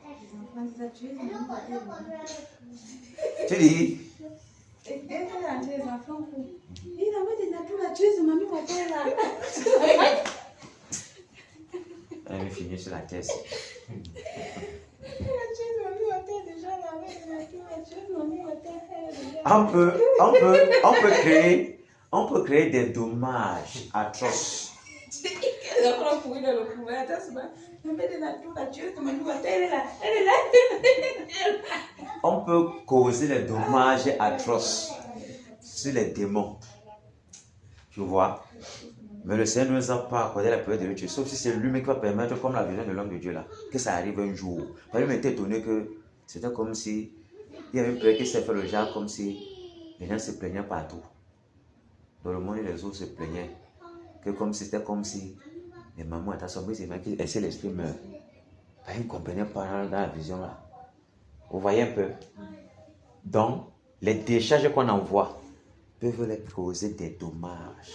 Tu dis. Elle me finit sur la tête. On peut créer des dommages atroces. On peut causer des dommages atroces sur les démons. Tu vois? Mais le Seigneur ne nous a pas accordé la période de Dieu, sauf si c'est lui qui va permettre, comme la vision de l'homme de Dieu là, que ça arrive un jour. Il m'était étonné que c'était comme si il y avait une période qui s'est fait le genre, comme si les gens se plaignaient partout. Dans le monde, les autres se plaignaient. Que comme si c'était comme si les mamans étaient sombres, c'est vrai qu'ils essaient l'esprit meurt. Ils ne comprenaient pas dans la vision là. Vous voyez un peu? Donc, les décharges qu'on envoie peuvent leur causer des dommages.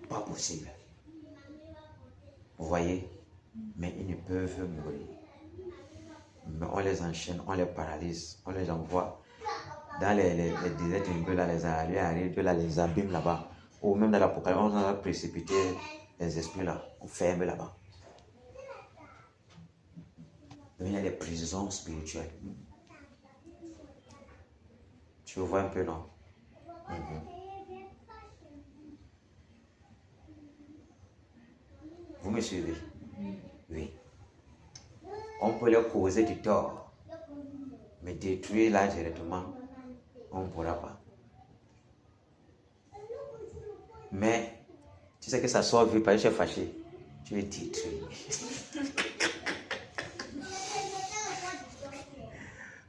Pas possible. Vous voyez? Mais ils ne peuvent mourir. Mais on les enchaîne, on les paralyse, on les envoie dans les déserts ténébreux, là, les arrière, là, les abîmes là-bas. Ou même dans l'Apocalypse, on a précipité les esprits là, on ferme là-bas. Il y a des prisons spirituelles. Tu vois un peu, non? Vous me suivez? Oui. On peut leur causer du tort, mais détruire là directement, on ne pourra pas. Mais tu sais que ça sort vu, parce que tu es fâché, tu es détruit.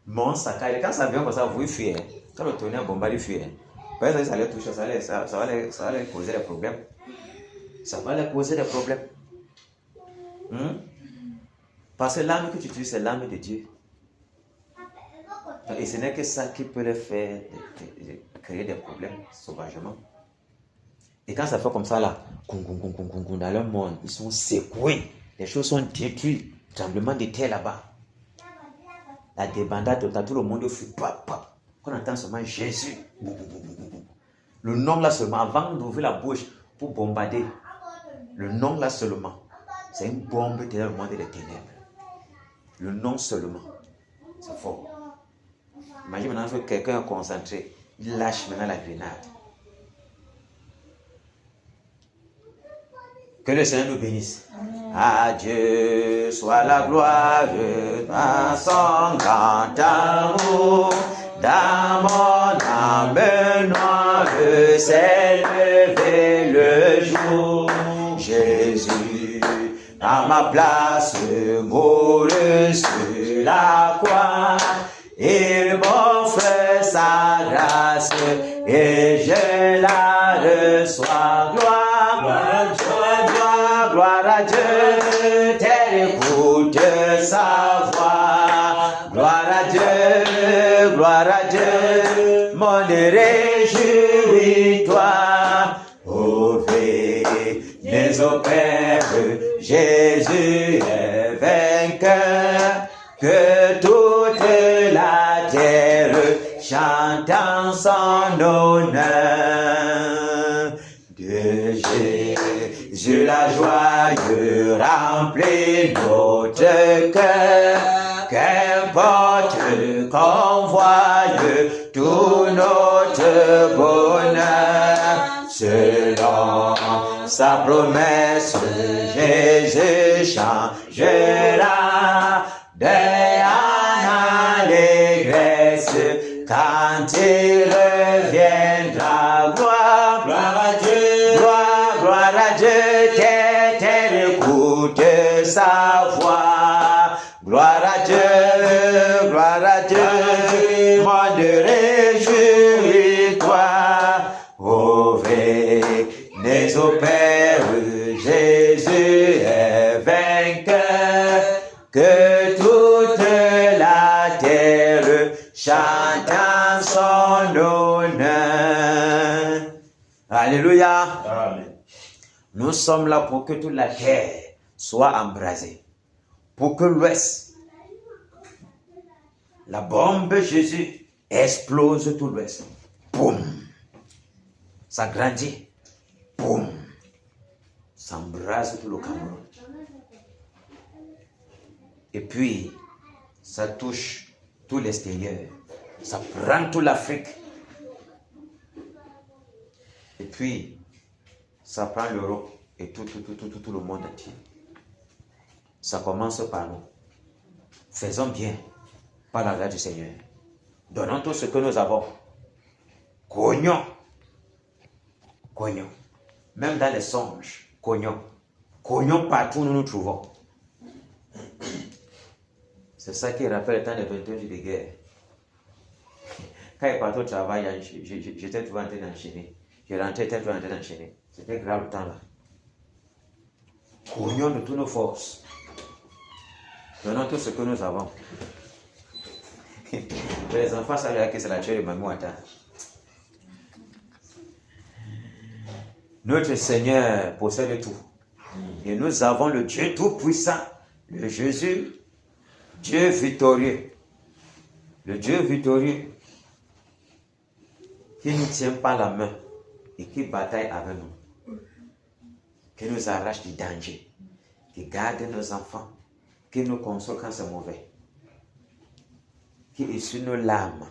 Mon saccage, quand ça vient comme ça, vous fuyez. Quand le tonnerre bombarde, il fuit. Par exemple, ça les touche, ça va les causer des problèmes. Ça va les causer des problèmes. Parce que l'âme que tu utilises, c'est l'âme de Dieu. Et ce n'est que ça qui peut les faire créer des problèmes sauvagement. Et quand ça fait comme ça, là, dans le monde, ils sont secoués. Les choses sont détruites. Tremblement de terre là-bas. La débandade totale, tout le monde fuit. Qu'on entend seulement Jésus. Le nom là seulement, avant d'ouvrir la bouche pour bombarder, le nom là seulement, c'est une bombe dans le monde des ténèbres. Le nom seulement, c'est fort. Imagine maintenant que quelqu'un est concentré, il lâche maintenant la grenade. Que le Seigneur nous bénisse. À Dieu soit la gloire dans son grand amour. Dans mon âme noire s'est levé le jour. Jésus, à ma place, mourut sur la croix. Il m'offre sa grâce et je la reçois. Gloire à Dieu, terre écoute sa voix. Gloire à Dieu, mon réjouis-toi. Ô venez au Père, Jésus est vainqueur. Que toute la terre chante en son honneur. De Jésus la joie remplit notre cœur. Qu'importe qu'on voie tout notre bonheur. Selon sa promesse, Jésus changera d'allégresse quand il reviendra. Gloire à Dieu, gloire à Dieu, terre écoute sa voix. Gloire à Dieu, monde réjouis-toi. Ô venez au Père, Jésus est vainqueur. Que toute la terre chante en son honneur. Alléluia. Amen. Nous sommes là pour que toute la terre soit embrasée. Pour que l'Ouest, la bombe Jésus, explose tout l'Ouest. Boum. Ça grandit. Boum. Ça embrase tout le Cameroun. Et puis, ça touche tout l'extérieur. Ça prend toute l'Afrique. Et puis, ça prend l'Europe et tout le monde entier. Ça commence par nous. Faisons bien par la grâce du Seigneur. Donnons tout ce que nous avons. Cognons. Même dans les songes, cognons. Cognons partout où nous nous trouvons. C'est ça qui rappelle le temps des 21 jours de guerre. Quand il partait au travail, j'étais toujours en train d'enchaîner. Je rentrais, j'étais toujours en train d'enchaîner. C'était grave le temps là. Cognons de toutes nos forces. Donnons tout ce que nous avons. Les enfants savent que c'est la tuerie de Mamou Ata. Notre Seigneur possède tout. Et nous avons le Dieu tout-puissant, le Jésus, Dieu victorieux. Le Dieu victorieux qui ne nous tient pas la main et qui bataille avec nous. Qui nous arrache du danger. Qui garde nos enfants. Qui nous console quand c'est mauvais. Qui essuie nos larmes.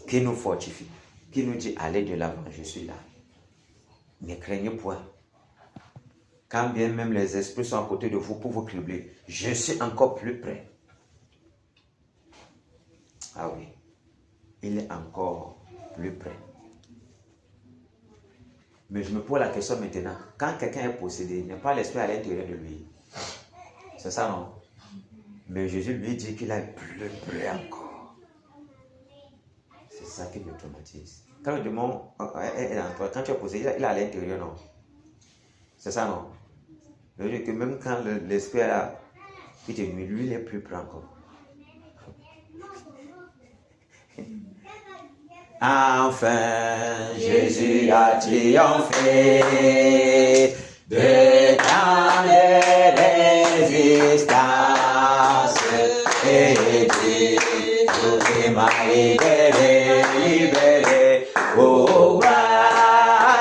Qui nous fortifie. Qui nous dit allez de l'avant, je suis là. Ne craignez point. Quand bien même les esprits sont à côté de vous pour vous cribler, je suis encore plus près. Ah oui, il est encore plus près. Mais je me pose la question maintenant, quand quelqu'un est possédé, il n'y a pas l'esprit à l'intérieur de lui. C'est ça, non? Mais Jésus lui dit qu'il est plus près encore. C'est ça qui me traumatise. Quand le démon est en toi, quand tu es possédé, il est à l'intérieur, non? C'est ça, non? Je veux dire que même quand l'esprit est là, il te nuit, lui, il est plus près encore. Enfin, Jésus a triomphé de tant de résistance et Dieu m'a libéré, oh,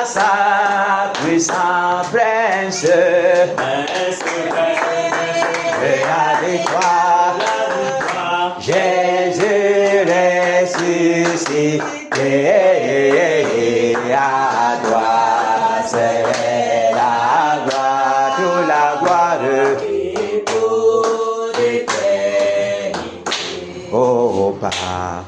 sa puissante prince, de la victoire, Jésus ressuscité, à toi c'est la gloire, toute la gloire, pour l'éternité. Oh, Père,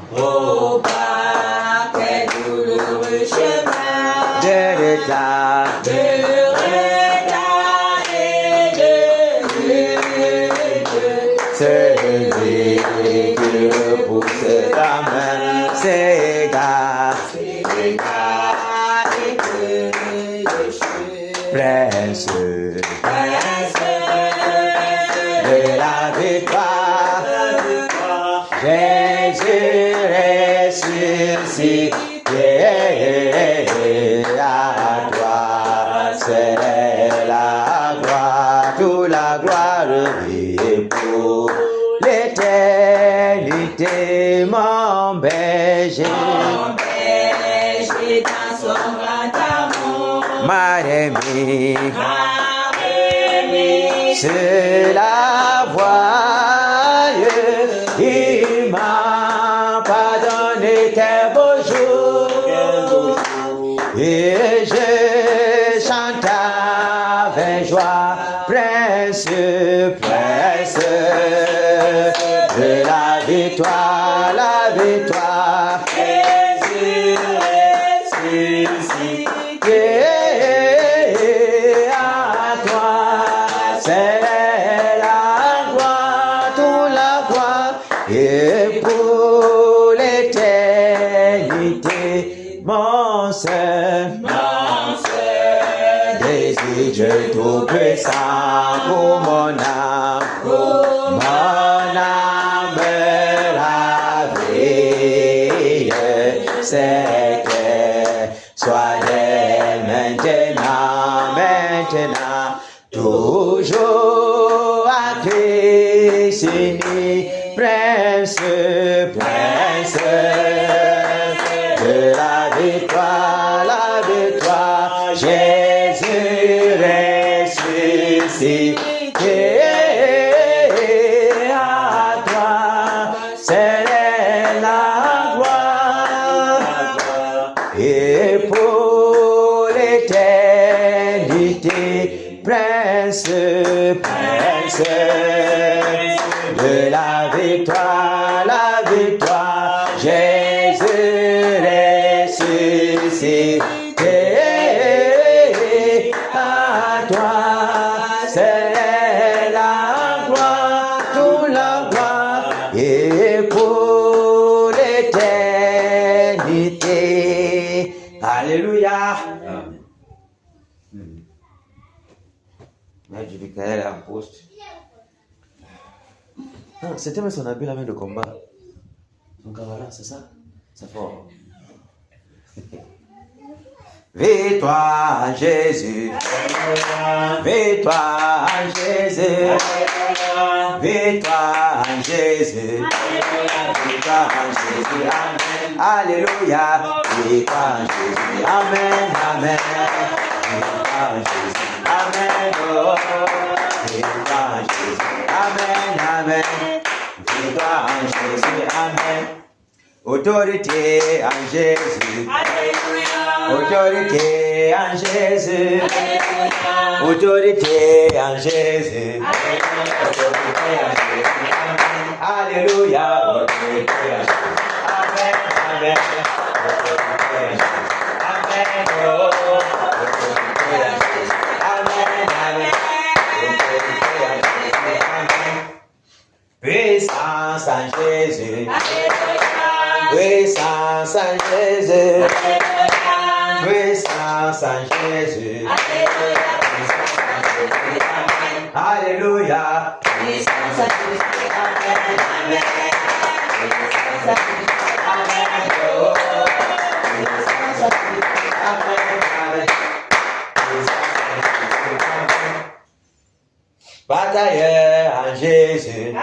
quel douloureux chemin de retard et de celui qui repousse ta main s'égare et que prince de la victoire, Jésus ressuscité, à toi c'est la gloire, toute la gloire et pour l'éternité, mon berger dans son grand amour, m'a remis sur la voie, il m'a pardonné quel beau jour, et je chante avec joie, prince de la victoire, Jésus ressuscité, à toi c'est la gloire, toute la gloire, et pour l'éternité, mon Seigneur, Jésus, Dieu tout-puissant pour mon âme, ravie, c'est que soit maintenant, toujours à Christ uni, prince de la victoire, Jésus ressuscité, à toi c'est la gloire, et pour l'éternité, prince de la victoire, Jésus ressuscité, Alléluia. Amen. Mère du Michael en poste. Non, c'était même son habit la main de combat. Donc voilà, c'est ça. C'est fort. Victoire Jésus. Victoire Jésus. Victoire Jésus. Victoire Jésus. Amen. Alléluia. Victoire Jésus. Amen. Amen. Victoire Jésus. Amen. Oh. Victoire Jésus. Amen. Amen. Victoire Jésus. Amen. Autorité en Jésus. Autorité en Jésus. Autorité en Jésus. Alléluia. Autorité en Jésus. Amen. Amen. Autorité en Jésus. Amen. Oh. Autorité en Jésus. Amen. Amen. Autorité en Jésus. Amen. Puissance en Jésus. Puissance en Jésus. Puissance en Jésus. Alléluia. Puissance en Jésus. Amen. Amen. Puissance en Jésus. Amen. Oh. Puissance en Jésus. Amen. Amen. Puissance en Jésus. Amen. Batailleur en Jésus.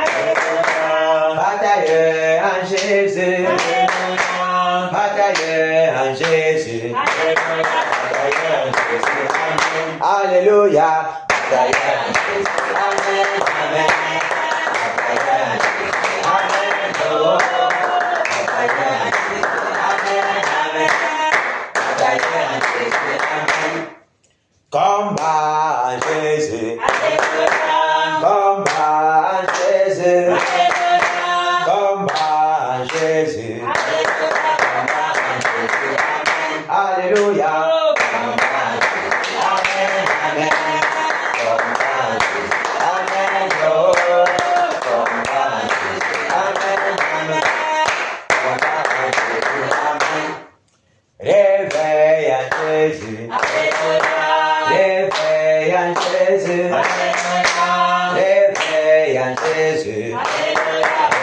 Batailleur en Jésus. Batailleur en Jésus. Batailleur en Jésus. Amen. Alléluia. Batailleur en Jésus. Amen. Amen. Batailleur en Jésus. Amen. Oh. Batailleur en Jésus. Amen. Amen. Batailleur en Jésus. Amen. Combat en Jésus. Combat en Jésus. Combat en Jésus. Alléluia. Combat en Jésus. Amen. Amen. Combat en Jésus. Amen. Oh. Combat en Jésus. Amen. Amen. Combat en Jésus. Amen. Réveil en Jésus. Réveil en Jésus. Réveil en Jésus.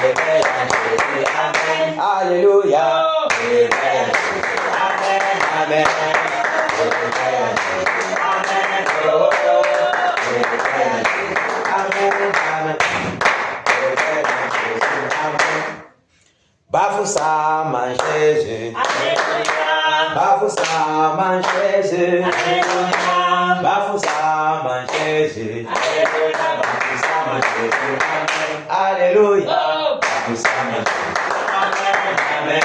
Réveil en Jésus. Amen. Alléluia. Réveil en Jésus. Amen. Amen. Réveil en Jésus. Amen. Oh. Réveil en Jésus. Amen. Amen. Réveil en Jésus. Amen. Bafoussam en Jésus. Bafoussam en Jésus. Bafoussam en Jésus. Bafoussam en Jésus. Amen. Alléluia. Bafoussam en Jésus. Amen. Amen.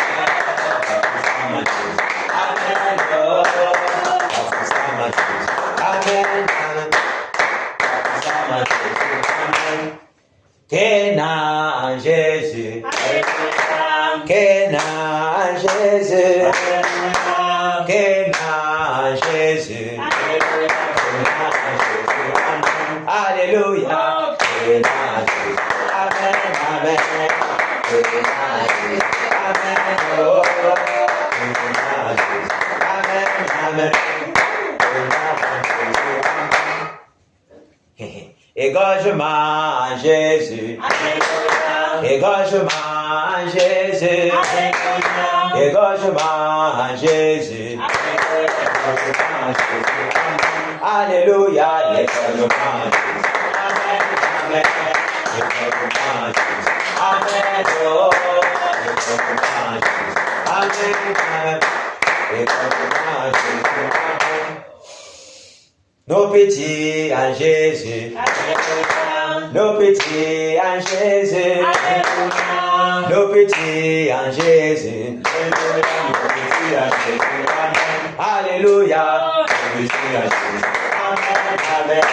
Bafoussam en Jésus. Amen. Oh. Bafoussam en Jésus. Amen. Amen. Bafoussam en Jésus. Amen. Kéna en Jésus. Kéna en Jésus. Kéna en Jésus. Alléluia. Kéna en Jésus. Amen. Amen. Kéna en Jésus. Amen. Oh. Kéna en Jésus. Amen. Amen. Kéna en Jésus. Amen. Égorgement en Jésus. Égorgement en Jésus. Égorgement en Jésus. Alléluia. Égorgement en Jésus. Amen. Amen. Égorgement en Jésus. Amen. Oh. Égorgement en Jésus. Amen. Amen. Égorgement en Jésus. Amen. Nos petits en Jésus. Nos petits en Jésus. Nos petits en Jésus. Alléluia. Nos petits en Jésus. Amen. Amen.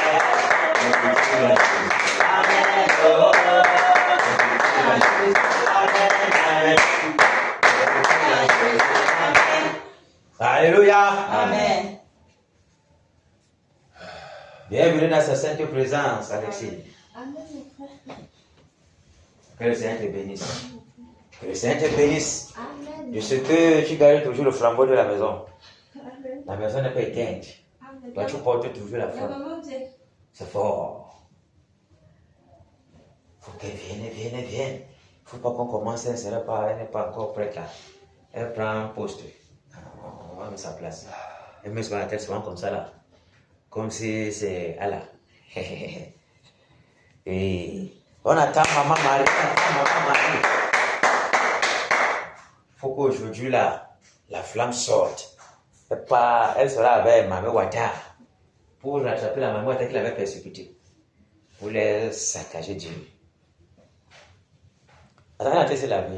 Nos petits en Jésus. Amen. Oh. Nos petits en Jésus. Amen. Amen. Nos petits en Jésus. Amen. Alléluia. Amen. Bienvenue dans sa sainte présence, Alexis. Amen, mon frère. Que le Seigneur te bénisse. Que le Seigneur te bénisse. Amen. De ce que tu gardes toujours le flambeau de la maison. Amen. La maison n'est pas éteinte. Toi, tu portes toujours la flamme. C'est fort. Faut qu'elle vienne. Faut pas qu'on commence, elle n'est pas encore prête là. Elle prend un poste. On va mettre sa place. Elle met sur la tête souvent comme ça là. Comme si c'est Allah. Et on attend maman Marie. Faut qu'aujourd'hui là, la flamme sorte. Elle sera avec Maman Ouattara pour rattraper la Maman Ouattara qui l'avait persécutée. Pour les saccager Dieu. Attends, elle a testé la vie.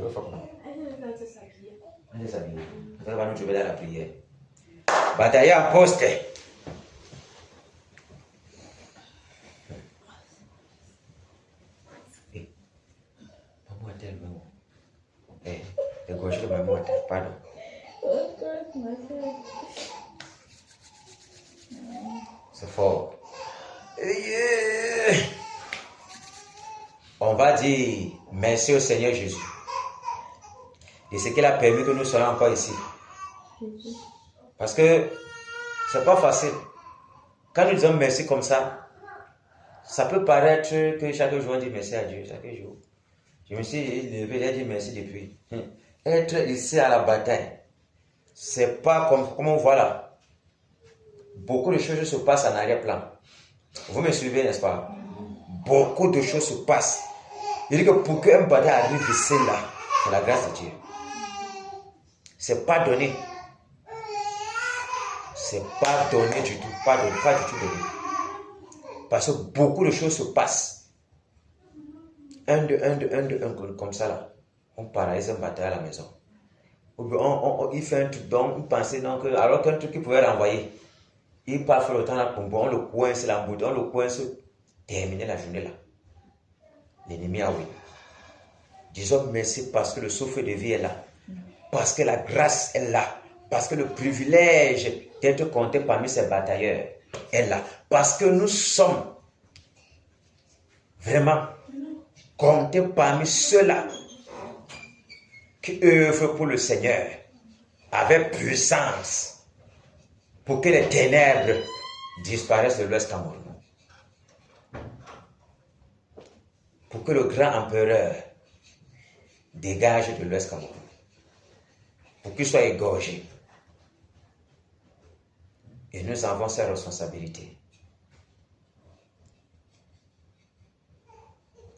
Elle est s'habiller. Elle va nous trouver dans la prière. Bataille à poste. Maman Ouattara, le gauche de Maman Ouattara, pardon. C'est fort. On va dire merci au Seigneur Jésus de ce qu'il a permis que nous soyons encore ici. Parce que c'est pas facile. Quand nous disons merci comme ça peut paraître que chaque jour on dit merci à Dieu, chaque jour. Je me suis levé, j'ai dit merci depuis. Être ici à la bataille, c'est pas comme on voit là. Beaucoup de choses se passent en arrière-plan. Vous me suivez, n'est-ce pas? Beaucoup de choses se passent. Il dit que pour qu'un bataille arrive ici là, c'est la grâce de Dieu. C'est pas donné. C'est pas donné du tout. Pas du tout donné. Parce que beaucoup de choses se passent. Un, comme ça là. On paralyse un bataille à la maison. Il fait un truc, donc on pensait donc, alors qu'un truc qu'il pouvait renvoyer. Il part faire le temps là, on le coince, la bouton, on le coince, terminer la journée là. L'ennemi a oui. Disons merci parce que le souffle de vie est là. Parce que la grâce est là. Parce que le privilège d'être compté parmi ces batailleurs est là. Parce que nous sommes vraiment comptés parmi ceux-là qui œuvrent pour le Seigneur avec puissance. Pour que les ténèbres disparaissent de l'Ouest Cameroun. Pour que le grand empereur dégage de l'Ouest Cameroun. Pour qu'il soit égorgé. Et nous avons cette responsabilité.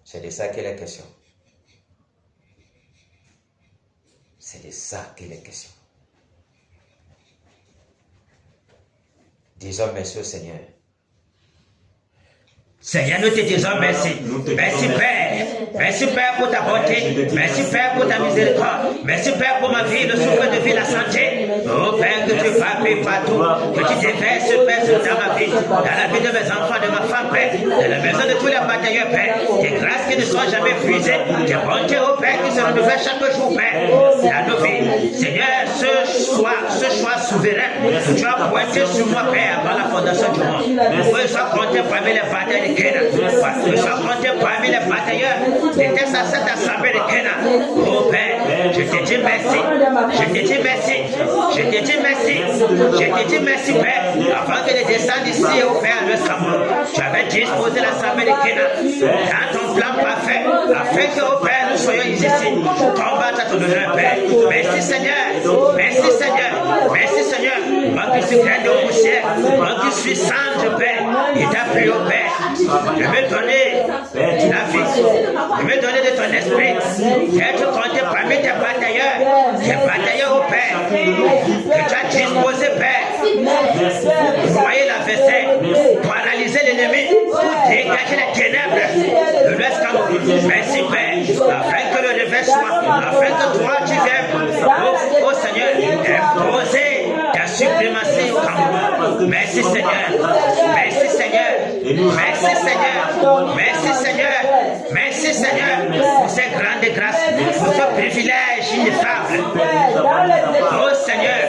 C'est de ça qu'il est question. C'est de ça qu'il est question. Disons merci au Seigneur. Seigneur, nous te disons merci. Merci Père. Merci Père pour ta bonté. Merci Père pour ta miséricorde. Merci Père pour ma vie, le souffle de vie, la santé. Oh Père, que tu frappes partout. Que tu déverses, Père, dans ma vie. Dans la vie de mes enfants, de ma femme, Père. Dans la maison de tous les batailleurs, Père. Tes grâces qui ne sont jamais épuisées. Tes bontés, oh Père, qui se renouvellent chaque jour, Père. Dans nos vies. Seigneur, ce choix souverain que tu as pointé sur moi, Père, avant la fondation du monde. Pour que je sois compté parmi les batailles de Kéna. Que je sois compté parmi les batailleurs. C'était ça, cette assemblée de Kéna. Oh Père, je te dis merci. Je te dis merci. Je te dis merci. Je te dis merci, Père. Avant que je descende ici, au Père, le Cameroun, tu avais disposé l'assemblée de Kéna dans ton plan parfait, afin que, au Père, nous soyons ici. Combattre à ton honneur, Père. Merci, Seigneur. Merci, Seigneur. Merci, Seigneur. Moi qui suis grain de poussière, moi qui suis cendre, Père, il t'a pris au Père. Je vais donner la vie. Je vais donner de ton esprit. Être compté parmi tes batailleurs au Père, que tu as disposé, Père. Voyez l'adversaire, paralyser l'ennemi, pour dégager les ténèbres de l'Ouest Cameroun. Merci, Père, afin que le réveil soit, afin que toi tu viennes, au Seigneur, imposer ta suprématie au Cameroun. Merci, Seigneur. Merci, Seigneur. Merci, Seigneur. Merci, Seigneur. Merci, Seigneur, pour cette grande grâce, pour ce privilège ineffable. Oh Seigneur,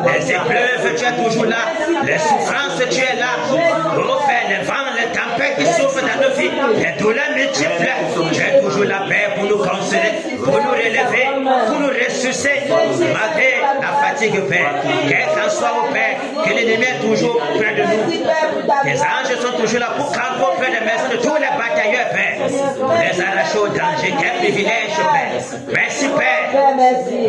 les épreuves, tu es toujours là. Les souffrances, tu es là. Oh Père, les vents, les tempêtes qui souffrent dans nos vies, les douleurs multiples, tu es toujours là, Père, pour nous consoler, pour nous relever, pour nous ressusciter. forcer, malgré la fatigue, Père. Quel qu'en soit, au Père, que l'ennemi est toujours près de nous. Tes anges sont toujours là pour camper auprès des maisons de tous les batailleurs, Père. Les arracher au danger. Quel privilège, Père. Merci, Père.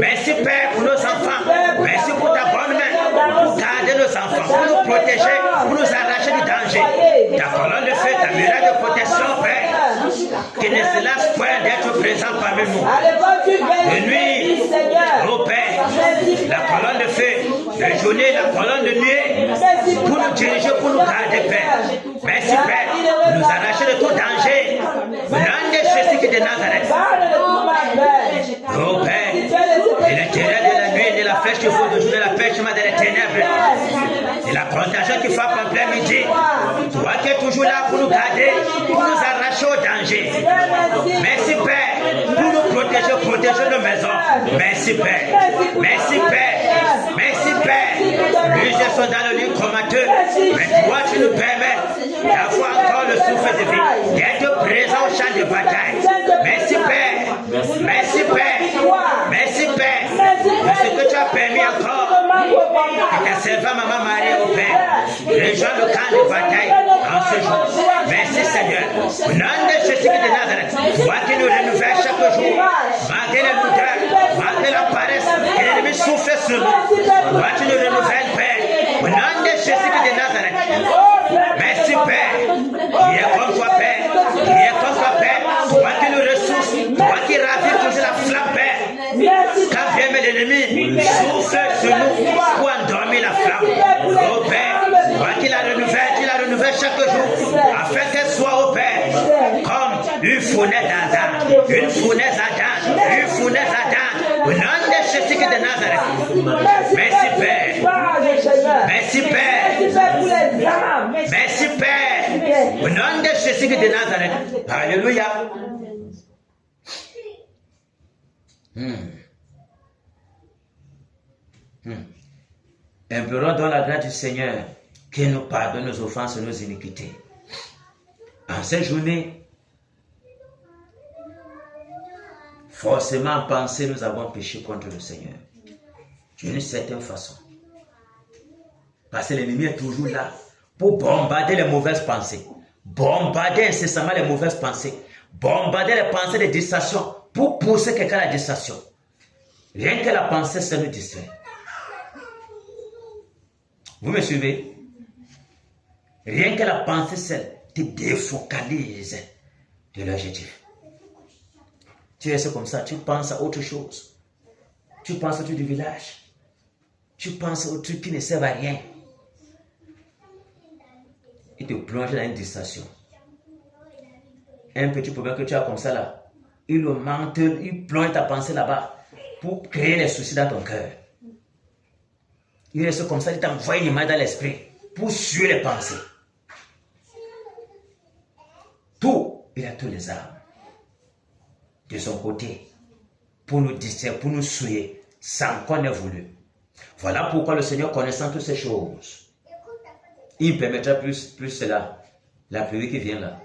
Merci, Père, pour nos enfants. Merci pour ta bonne main, pour garder nos enfants, pour nous protéger, pour nous arracher du danger. Ta colonne de feu, ta muraille de protection, Père, qui ne se lasse point d'être présent parmi nous. De nuit, oh Père, la colonne de feu, de journée, la colonne de nuit, pour nous diriger, pour nous garder, Père. Merci, Père, pour nous arracher de tout danger. L'un de Jésus qui est de Nazareth. Oh Père, et l'intérêt de la nuit, de la flèche qui faut de journée, la pêche dans les ténèbres, et la contagion qui frappe en plein midi. Toi qui es toujours là pour nous garder, pour nous arracher au danger. Merci Père, pour nous protéger nos maisons. Merci Père, merci Père, merci Père. Lui, je suis dans le lit comateux, mais toi tu nous permets d'avoir encore le souffle de vie, d'être présent au champ de bataille. Merci Père, merci Père, merci Père, de ce que tu as permis encore à ta servante Maman Marie au Père, rejoindre le camp de bataille en ce jour. Merci Seigneur, au nom de Jésus de Nazareth, toi qui nous renouvelles chaque jour, malgré les lourdeurs, malgré la paresse, et l'ennemi souffle sur nous, toi tu nous renouvelles Père, au nom de Jésus de Nazareth. Merci Père, qui est comme toi Père, qui est comme toi Père, toi qui nous ressources, toi qui ravives toujours la flamme Père. Quand vient l'ennemi, souffle sur nous pour endormir la flamme. Oh Père, toi qui la renouvelle chaque jour, afin qu'elle soit au Père comme une fournaise ardente, une fournaise ardente, une fournaise ardente. Au nom de Jésus de Nazareth. Merci Père. Merci Père. Merci Père. Au nom de Jésus de Nazareth. Alléluia. Implorons dans la grâce du Seigneur qu'il nous pardonne nos offenses et nos iniquités. En cette journée, forcément en pensée, nous avons péché contre le Seigneur. D'une certaine façon. Parce que l'ennemi est toujours là pour bombarder les mauvaises pensées. Bombarder incessamment les mauvaises pensées. Bombarder les pensées de distraction pour pousser quelqu'un à la distraction. Rien que la pensée, ça nous distrait. Vous me suivez? Rien que la pensée, ça te défocalise de l'objectif. Tu es comme ça, tu penses à autre chose. Tu penses au truc du village. Tu penses aux trucs qui ne servent à rien. Il te plonge dans une distraction. Un petit problème que tu as comme ça là, il plonge ta pensée là-bas pour créer les soucis dans ton cœur. Il reste comme ça, il t'envoie une image dans l'esprit pour suer les pensées. Tout, il a tous les armes de son côté pour nous distraire, pour nous souiller sans qu'on ait voulu. Voilà pourquoi le Seigneur, connaissant toutes ces choses, il permettra plus cela, la pluie qui vient là.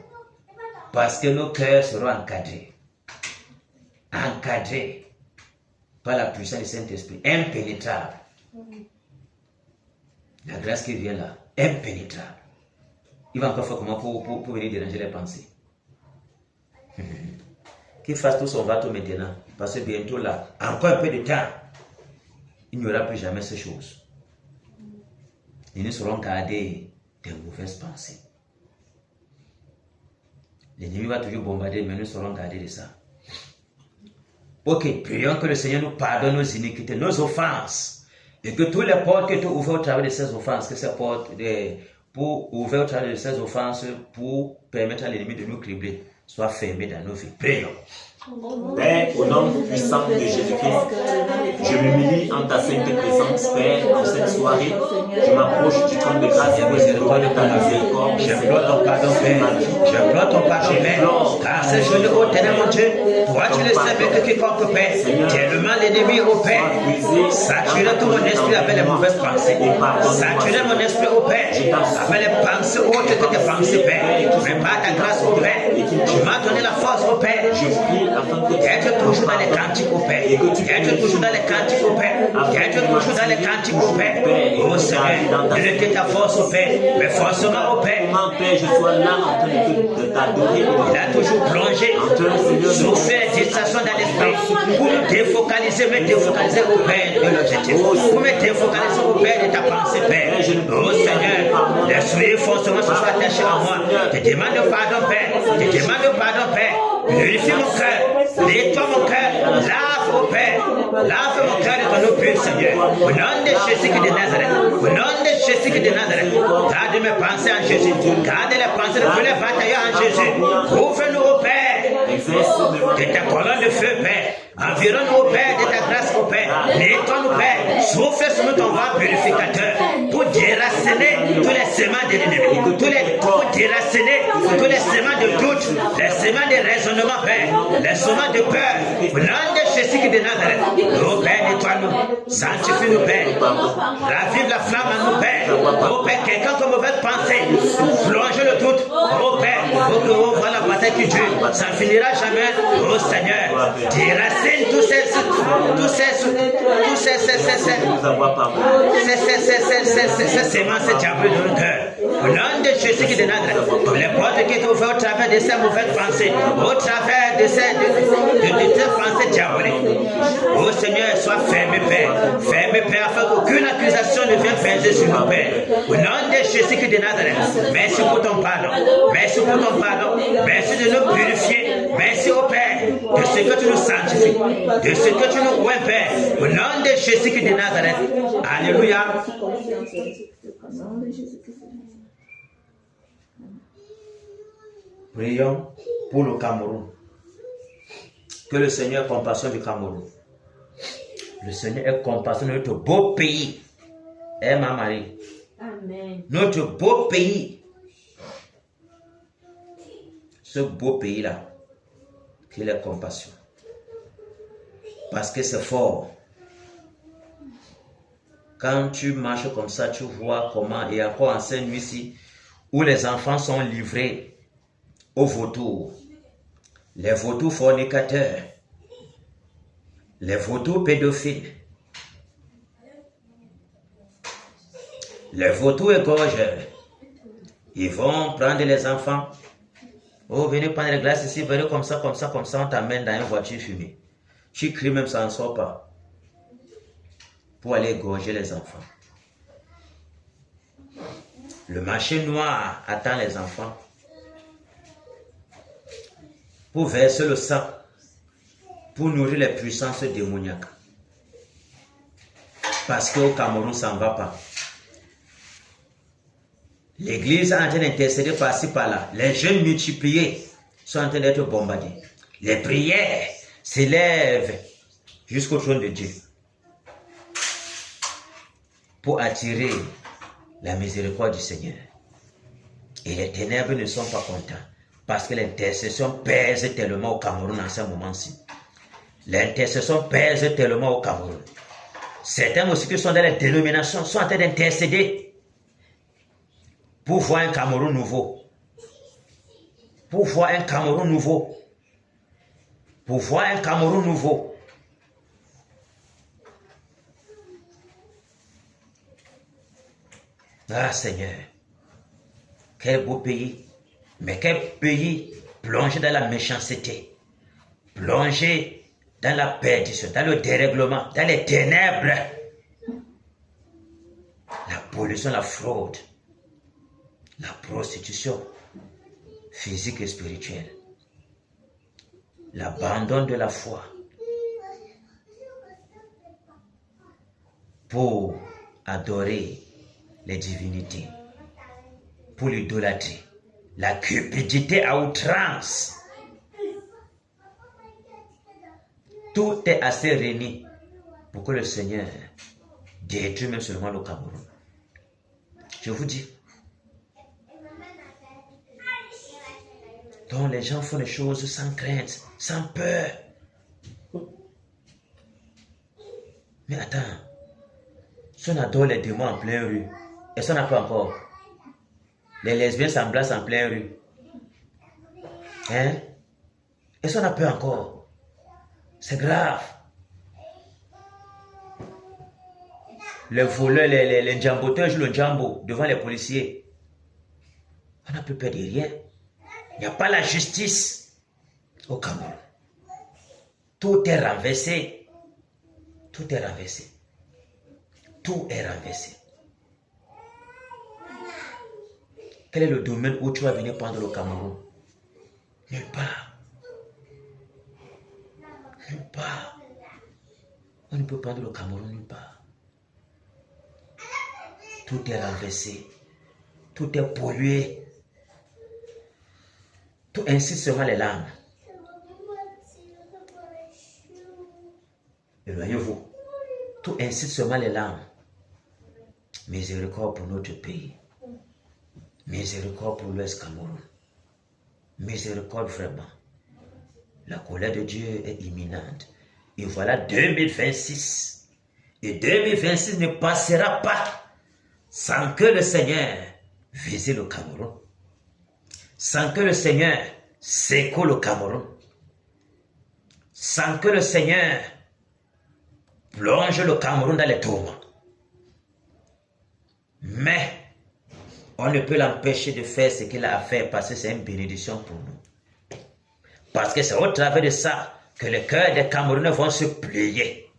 Parce que nos cœurs seront encadrés. Encadrés par la puissance du Saint-Esprit, impénétrables. La grâce qui vient là, impénétrable. Il va encore faire comment pour venir déranger les pensées. Qu'il fasse tout son bateau maintenant. Parce que bientôt là, encore un peu de temps, il n'y aura plus jamais ces choses. Ils ne seront gardés des mauvaises pensées. L'ennemi va toujours bombarder, mais nous serons gardés de ça. Ok, prions que le Seigneur nous pardonne nos iniquités, nos offenses. Et que tous les portes que tu ouvres au travers de ces offenses, que ces portes pour ouvrir au travers de ces offenses, pour permettre à l'ennemi de nous cribler, soient fermées dans nos vies. Prions. Père, au nom puissant de Jésus-Christ, je m'humilie en ta sainte présence, Père, en cette soirée. Je m'approche du trône de grâce et de ta miséricorde. J'implore ton pardon, Père. J'implore ton pardon, Père. Car ce jour-là, ô Ténèbre, mon Dieu, toi tu le sais mieux que quiconque, Père. Tellement l'ennemi, ô Père, saturer tout mon esprit avec les mauvaises pensées. Saturer mon esprit, ô Père, avec les pensées autres que tes pensées, Père. Prépare ta grâce, ô Père. Tu m'as donné la force, ô Père. D'être toujours dans les cantiques au Père. D'être toujours dans les cantiques au Père. D'être toujours dans les cantiques au Père. Oh Seigneur, de lequel ta force au Père. Mais forcément au Père. Père, je sois là en train de t'adorer. Il a toujours plongé, souffert les distractions dans l'esprit pour me défocaliser au Père de l'objectif. Pour me défocaliser au Père de ta pensée, Père. Oh Seigneur, l'esprit forcément se soit attaché à moi. Je demande pardon, Père. Je demande pardon, Père. Purifie mon cœur. Nettoie mon cœur. Lave au Père. Lave mon cœur de ton eau pure, Seigneur. Au nom de Jésus de Nazareth. Au nom de Jésus de Nazareth. Garde mes pensées en Jésus. Garde les pensées de tous les batailleurs en Jésus. Ouvre-nous au Père. De ta colonne de feu, Père. Environne-nous au Père de ta grâce, au Père. Nettoie-nous, Père. Souffle sur nous ton vent purificateur. Pour déraciner tous les semences de l'ennemi. Pour déraciner tous les semences de doute. Les semences de raisonnement, Père. Les semences de peur. Au nom de Jésus de Nazareth. Oh Père, nettoie-nous. Sanctifie-nous, Père. Ravive la flamme en nous, Père. Oh Père, quelqu'un comme mauvaise pensée. Plonge le doute. Oh Père, pour que l'on voit la bataille qui dure. Ça ne finira jamais. Oh Seigneur, déracine tous ces semences diables dans le cœur. Au nom de Jésus qui est de Nazareth, les portes qui sont ouvertes au travers de ces mauvaises pensées, au travers de ces pensées diaboliques. Oh Seigneur, sois ferme, Père. Ferme, Père, afin qu'aucune accusation ne vienne peser sur nos pères. Au nom de Jésus qui est de Nazareth, merci pour ton pardon. Merci pour ton pardon. Merci de nous purifier. Merci au Père de ce que tu nous sanctifies, de ce que tu nous oins, Père. Au nom de Jésus qui est de Nazareth. Alléluia. Prions pour le Cameroun. Que le Seigneur ait compassion du Cameroun. Le Seigneur ait compassion de notre beau pays. Eh ma Marie. Amen. Notre beau pays. Ce beau pays-là. Qu'il ait compassion. Parce que c'est fort. Quand tu marches comme ça, tu vois comment, et encore en Saint-Nuit-ci, où les enfants sont livrés aux vautours. Les vautours fornicateurs. Les vautours pédophiles. Les vautours égorgeurs. Ils vont prendre les enfants. Oh, venez prendre les glaces ici, venez comme ça, on t'amène dans une voiture fumée. Tu cries même, ça n'en sort pas. Pour aller égorger les enfants. Le marché noir attend les enfants. Pour verser le sang. Pour nourrir les puissances démoniaques. Parce qu'au Cameroun, ça ne va pas. L'église est en train d'intercéder par-ci, par-là. Les jeunes multipliés sont en train d'être bombardés. Les prières s'élèvent jusqu'au trône de Dieu. Pour attirer la miséricorde du Seigneur. Et les ténèbres ne sont pas contents. Parce que l'intercession pèse tellement au Cameroun en ce moment-ci. L'intercession pèse tellement au Cameroun. Certains aussi qui sont dans les dénominations sont en train d'intercéder pour voir un Cameroun nouveau. Pour voir un Cameroun nouveau. Pour voir un Cameroun nouveau. Ah Seigneur, quel beau pays. Mais quel pays plongé dans la méchanceté. Plongé dans la perdition, dans le dérèglement, dans les ténèbres. La pollution, la fraude. La prostitution physique et spirituelle, l'abandon de la foi pour adorer les divinités, pour l'idolâtrie, la cupidité à outrance. Tout est assez réuni pour que le Seigneur détruise même seulement le Cameroun. Je vous dis, donc les gens font les choses sans crainte, sans peur. Mais attends, si on adore les démons en pleine rue, et ça n'a pas encore. Les lesbiennes s'embrassent en pleine rue. Hein? Et ça n'a pas encore. C'est grave. Les voleurs, les njamboteurs jouent le njambo devant les policiers. On n'a plus peur de rien. Il n'y a pas la justice au Cameroun. Tout est renversé. Tout est renversé. Tout est renversé. Quel est le domaine où tu vas venir prendre le Cameroun? Nulle part. Nulle part. On ne peut prendre le Cameroun nulle part. Tout est renversé. Tout est pollué. Tout incite seulement les larmes. Éloignez-vous. Tout incite seulement les larmes. Miséricorde pour notre pays. Miséricorde pour l'Ouest Cameroun. Miséricorde vraiment. La colère de Dieu est imminente. Et voilà 2026. Et 2026 ne passera pas sans que le Seigneur visite le Cameroun. Sans que le Seigneur secoue le Cameroun. Sans que le Seigneur plonge le Cameroun dans les tourments. Mais on ne peut l'empêcher de faire ce qu'il a à faire parce que c'est une bénédiction pour nous. Parce que c'est au travers de ça que les cœurs des Camerounais vont se plier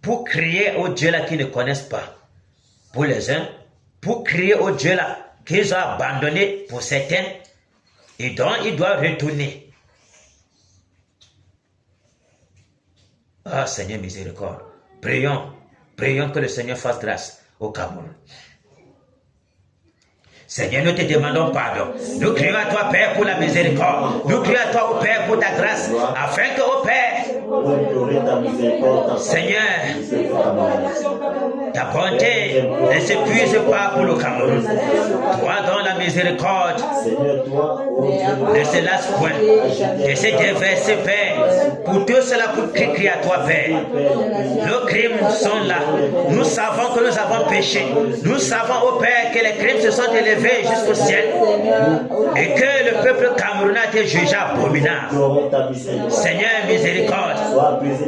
pour crier aux dieux là qui ne connaissent pas. Pour les uns, pour crier aux dieux là qu'ils ont abandonnés pour certains et dont ils doivent retourner. Ah Seigneur miséricorde, prions que le Seigneur fasse grâce au Cameroun. Seigneur, nous te demandons pardon. Nous crions à toi, Père, pour la miséricorde. Nous crions à toi, ô Père, pour ta grâce, afin que, ô Père, Seigneur, ta bonté ne s'épuise pas pour le Cameroun. Toi, dans la miséricorde, ne se lasse point de se déverser, Père, pour tout cela, pour crier à toi, Père. Nos crimes sont là. Nous savons que nous avons péché. Nous savons, ô Père, que les crimes se sont élevés jusqu'au ciel et que le peuple camerounais a été jugé abominable. Seigneur, miséricorde,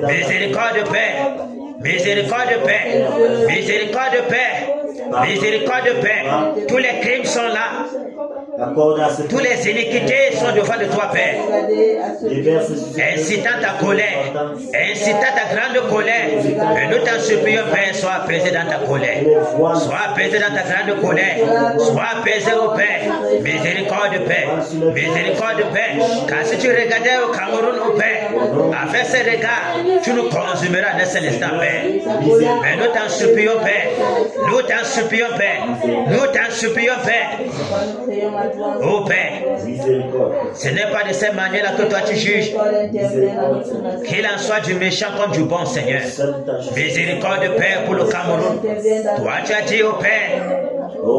miséricorde, Père, miséricorde, Père, miséricorde, Père, miséricorde, Père. Tous les crimes sont là. Toutes les iniquités sont devant de toi, Père. Incitant ta colère, incitant ta grande colère. Et nous t'en supplions, Père, sois apaisé dans ta colère. Sois apaisé dans ta grande colère. Sois apaisé au Père. Miséricorde, Père. Miséricorde, Père. Car si tu regardais au Cameroun, au Père, avec ces regards, tu nous consumeras dans cet instant, Père. Mais nous t'en supplions, Père. Nous t'en supplions, Père. Nous t'en supplions, Père. Oh Père, ce n'est pas de cette manière-là que toi tu juges. Qu'il en soit du méchant comme du bon, Seigneur. Miséricorde, Père, pour le Cameroun. Toi tu as dit au Père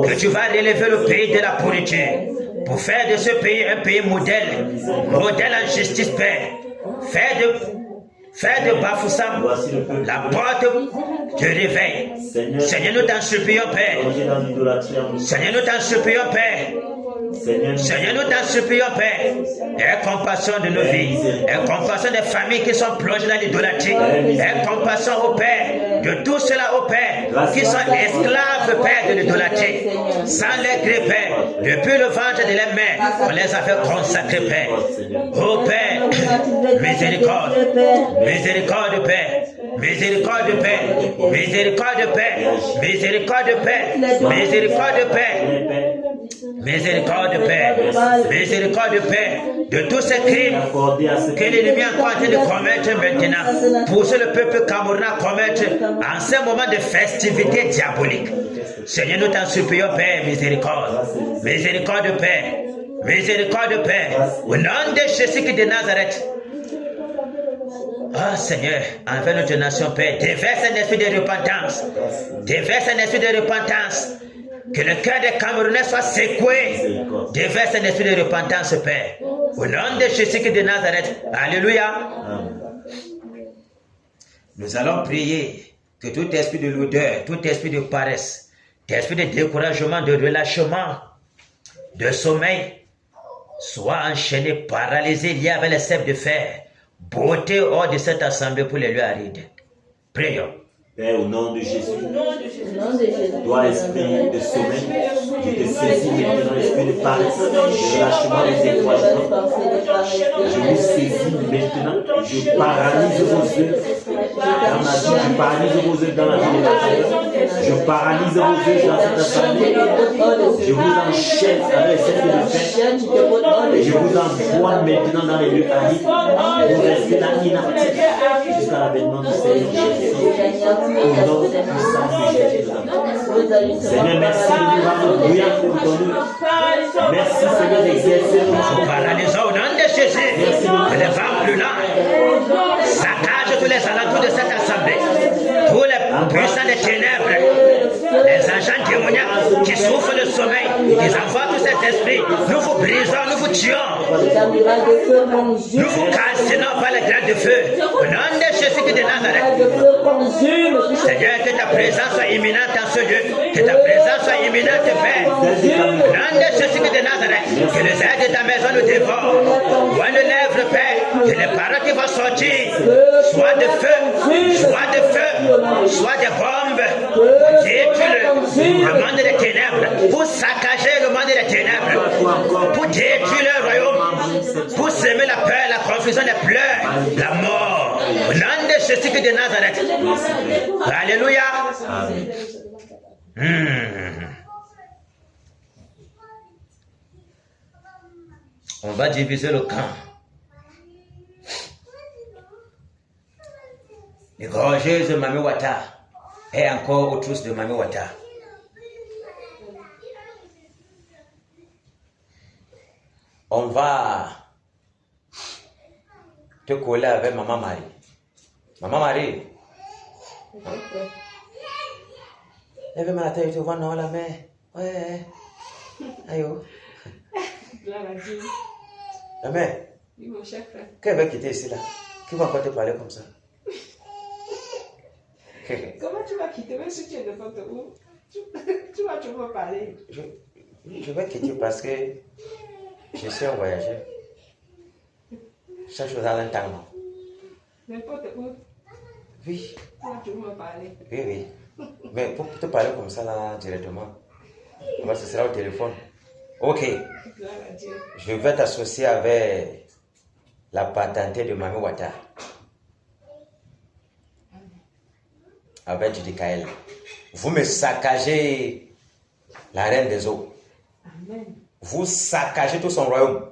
que tu vas relever le pays de la pourriture pour faire de ce pays un pays modèle, modèle en justice, Père. Faire de Bafoussam la porte de réveil. Seigneur, nous t'en supplions, Père. Seigneur, nous t'en supplions, Père. Seigneur, nous t'en supplions, Père. Aie compassion de nos vies. Aie compassion des familles qui sont plongées dans l'idolâtrie. Aie compassion, au Père, de tout cela, au Père, qui sont esclaves, Père, de l'idolâtrie. Sans les gré, Père, depuis le ventre de la mère, on les a fait consacrer, Père. Ô Père, miséricorde, miséricorde, Père. Miséricorde, Père. Miséricorde, Père. Miséricorde, Père. Miséricorde, Père. Miséricorde, Père. Miséricorde, Père, de tous ces crimes que l'ennemi est en train de commettre maintenant, pousser le peuple camerounais à commettre en ce moment de festivité diabolique. Seigneur, nous t'en supplions, Père, miséricorde. Miséricorde, Père. Miséricorde, Père. Au nom de Jésus-Christ de Nazareth. Ah, Seigneur, envers notre nation, Père, déverse un esprit de repentance. Déverse un esprit de repentance. Que le cœur des Camerounais soit secoué. Déverse un esprit de repentance, Père. Au nom de Jésus-Christ de Nazareth. Alléluia. Nous allons prier que tout esprit de l'odeur, tout esprit de paresse, tout esprit de découragement, de relâchement, de sommeil, soit enchaîné, paralysé, lié avec les cèpes de fer. beauté hors de cette assemblée pour les lieux arides. Prions. Père, au nom de Jésus, Au nom de Jésus. toi, esprit de sommeil, je te saisis maintenant, l'esprit de paresse, de lâchement, de découragement. Je vous saisis maintenant, je paralyse vos œuvres dans ma vie, je paralyse vos œuvres dans la vie de personnes, je paralyse vos œuvres dans cette assemblée, je vous enchaîne avec les cercles de fer, et je vous envoie maintenant dans les lieux arides pour rester là inactifs jusqu'à l'avènement du Seigneur Jésus. Au nom puissant de Jésus. Seigneur, merci de nous rendre bruyants pour ton nom. Merci Seigneur d'exercer Nous paralysons au nom de Jésus. Les femmes brûlantes saccagent tous les alentours de cette assemblée. Tous les puissants des ténèbres, les agents démoniaques qui souffrent le sommeil, ils envoient tous cet esprit. Nous vous brisons, nous vous tuons. Nous vous calcinons par les graines de feu. Au nom de Jésus de Nazareth. Seigneur, que ta présence soit imminente en ce lieu. Que ta présence soit imminente, Père. Au nom de Jésus de Nazareth. Que les aides de ta maison nous dévorent. Loin de lèvres, Père. Que les paroles qui vont sortir soit de feu, soit de feu, soit des bombes. Détruire le monde des ténèbres. Pour saccager le monde des ténèbres. Pour détruire le royaume. Pour semer la peur, la confusion, les pleurs, la mort. Au nom de Jésus de Nazareth. Alléluia. On va diviser le camp. Les gorgeuses de Mami Wata et encore aux trousses de Mami Wata. On va te coller avec Maman Marie. Maman Marie. Lève ma tête, tu vois, non, la main. Ouais. Aïe. La main. Oui, mon cher frère. Qui va quitter ici là? Qui va encore te parler comme ça? Comment tu vas quitter même si tu es devant toi? Tu vas toujours parler. Je vais quitter parce que je suis un voyageur. Chaque chose a un temps. N'importe où. Oui. Tu vas toujours parler. Oui, oui. Mais pour te parler comme ça là directement, ce sera au téléphone. Ok. Je vais t'associer avec la patentée de Mami Wata. Avec Judy Kael. Vous me saccagez la reine des eaux. Amen. Vous saccagez tout son royaume.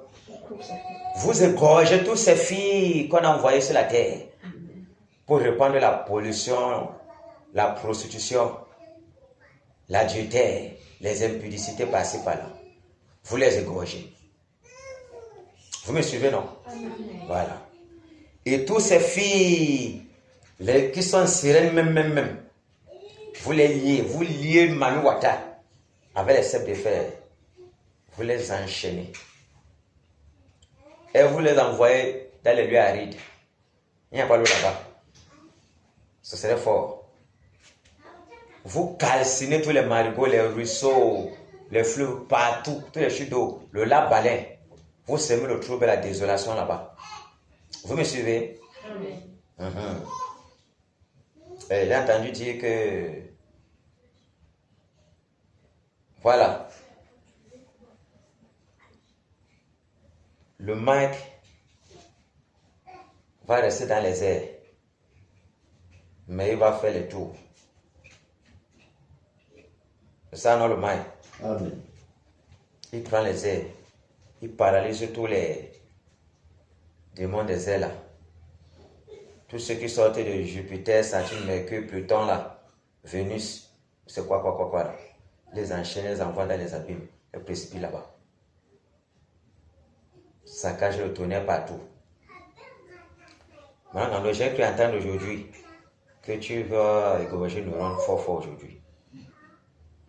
Vous égorgez toutes ces filles qu'on a envoyées sur la terre. Amen. Pour répandre la pollution, la prostitution, l'adultère, les impudicités par-ci par-là. Vous les égorgez. Vous me suivez, non? Amen. Voilà. Et toutes ces filles qui sont sirènes même, vous les liez, vous liez Mami Wata avec les cèpes de fer. Vous les enchaînez. Et vous les envoyez dans les lieux arides. Il n'y a pas l'eau là-bas. Ce serait fort. Vous calcinez tous les marigots, les ruisseaux, les fleuves, partout, tous les chutes d'eau, le lac Balin. Vous semez le trouble et la désolation là-bas. Vous me suivez? Amen. J'ai entendu dire que... Voilà. Le Mike va rester dans les airs. Mais il va faire le tour. C'est ça, non, le Mike? Amen. Il prend les airs. Il paralyse tous les démons des airs là. Tous ceux qui sortent de Jupiter, Saturne, Mercure, Pluton là, Vénus, c'est quoi là. Les enchaîne, les envoie dans les abîmes, les précipitent là-bas. Saccage le tonnerre partout. Maintenant, j'ai cru entendre aujourd'hui que tu vas égorger nous rendre fort aujourd'hui.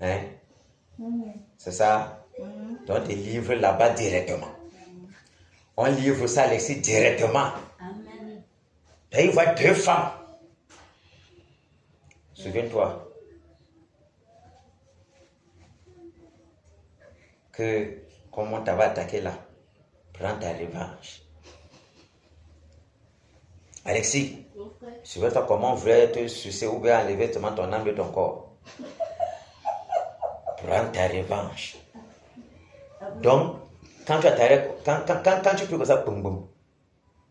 Hein? C'est ça? Donc, on livre là-bas directement. On livre ça à Alexis directement. Amen. Et il voit deux femmes. Souviens-toi que comment tu vas attaquer là, prends ta revanche. Alexis, souviens-toi comment on voulait te sucer ou bien enlever ton âme de ton corps. Prends ta revanche. Donc, quand tu t'arrêtes, quand tu peux comme ça, boum boum,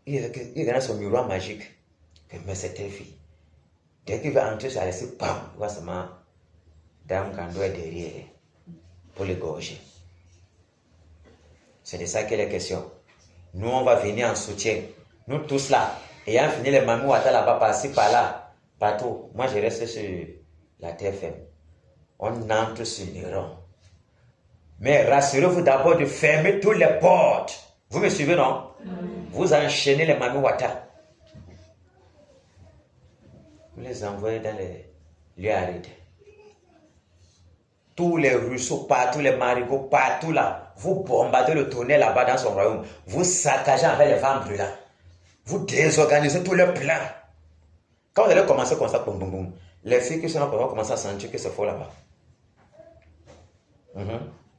il y a son miroir magique. Mais c'était fille. Dès qu'il va entrer sur Alexis, bam, il voit seulement Dame Kando est derrière pour l'égorger. C'est de ça qu'il est question. Nous, on va venir en soutien. Nous tous là, ayant fini les mamous à là-bas, par-ci, par-là, partout. Moi, je reste sur la TFM. On entre sur Néron. Mais rassurez-vous d'abord de fermer toutes les portes. Vous me suivez, non? Vous enchaînez les mamous Wata. Vous les envoyez dans les lieux arrêtés. Tous les ruisseaux, partout les marigots, partout là. Vous bombardez le tonnerre là-bas dans son royaume. Vous saccagez avec les vents brûlants. Vous désorganisez tous les plans. Quand vous allez commencer comme ça, boum, boum, boum, les filles qui sont là vont commencer à sentir que c'est faux là-bas.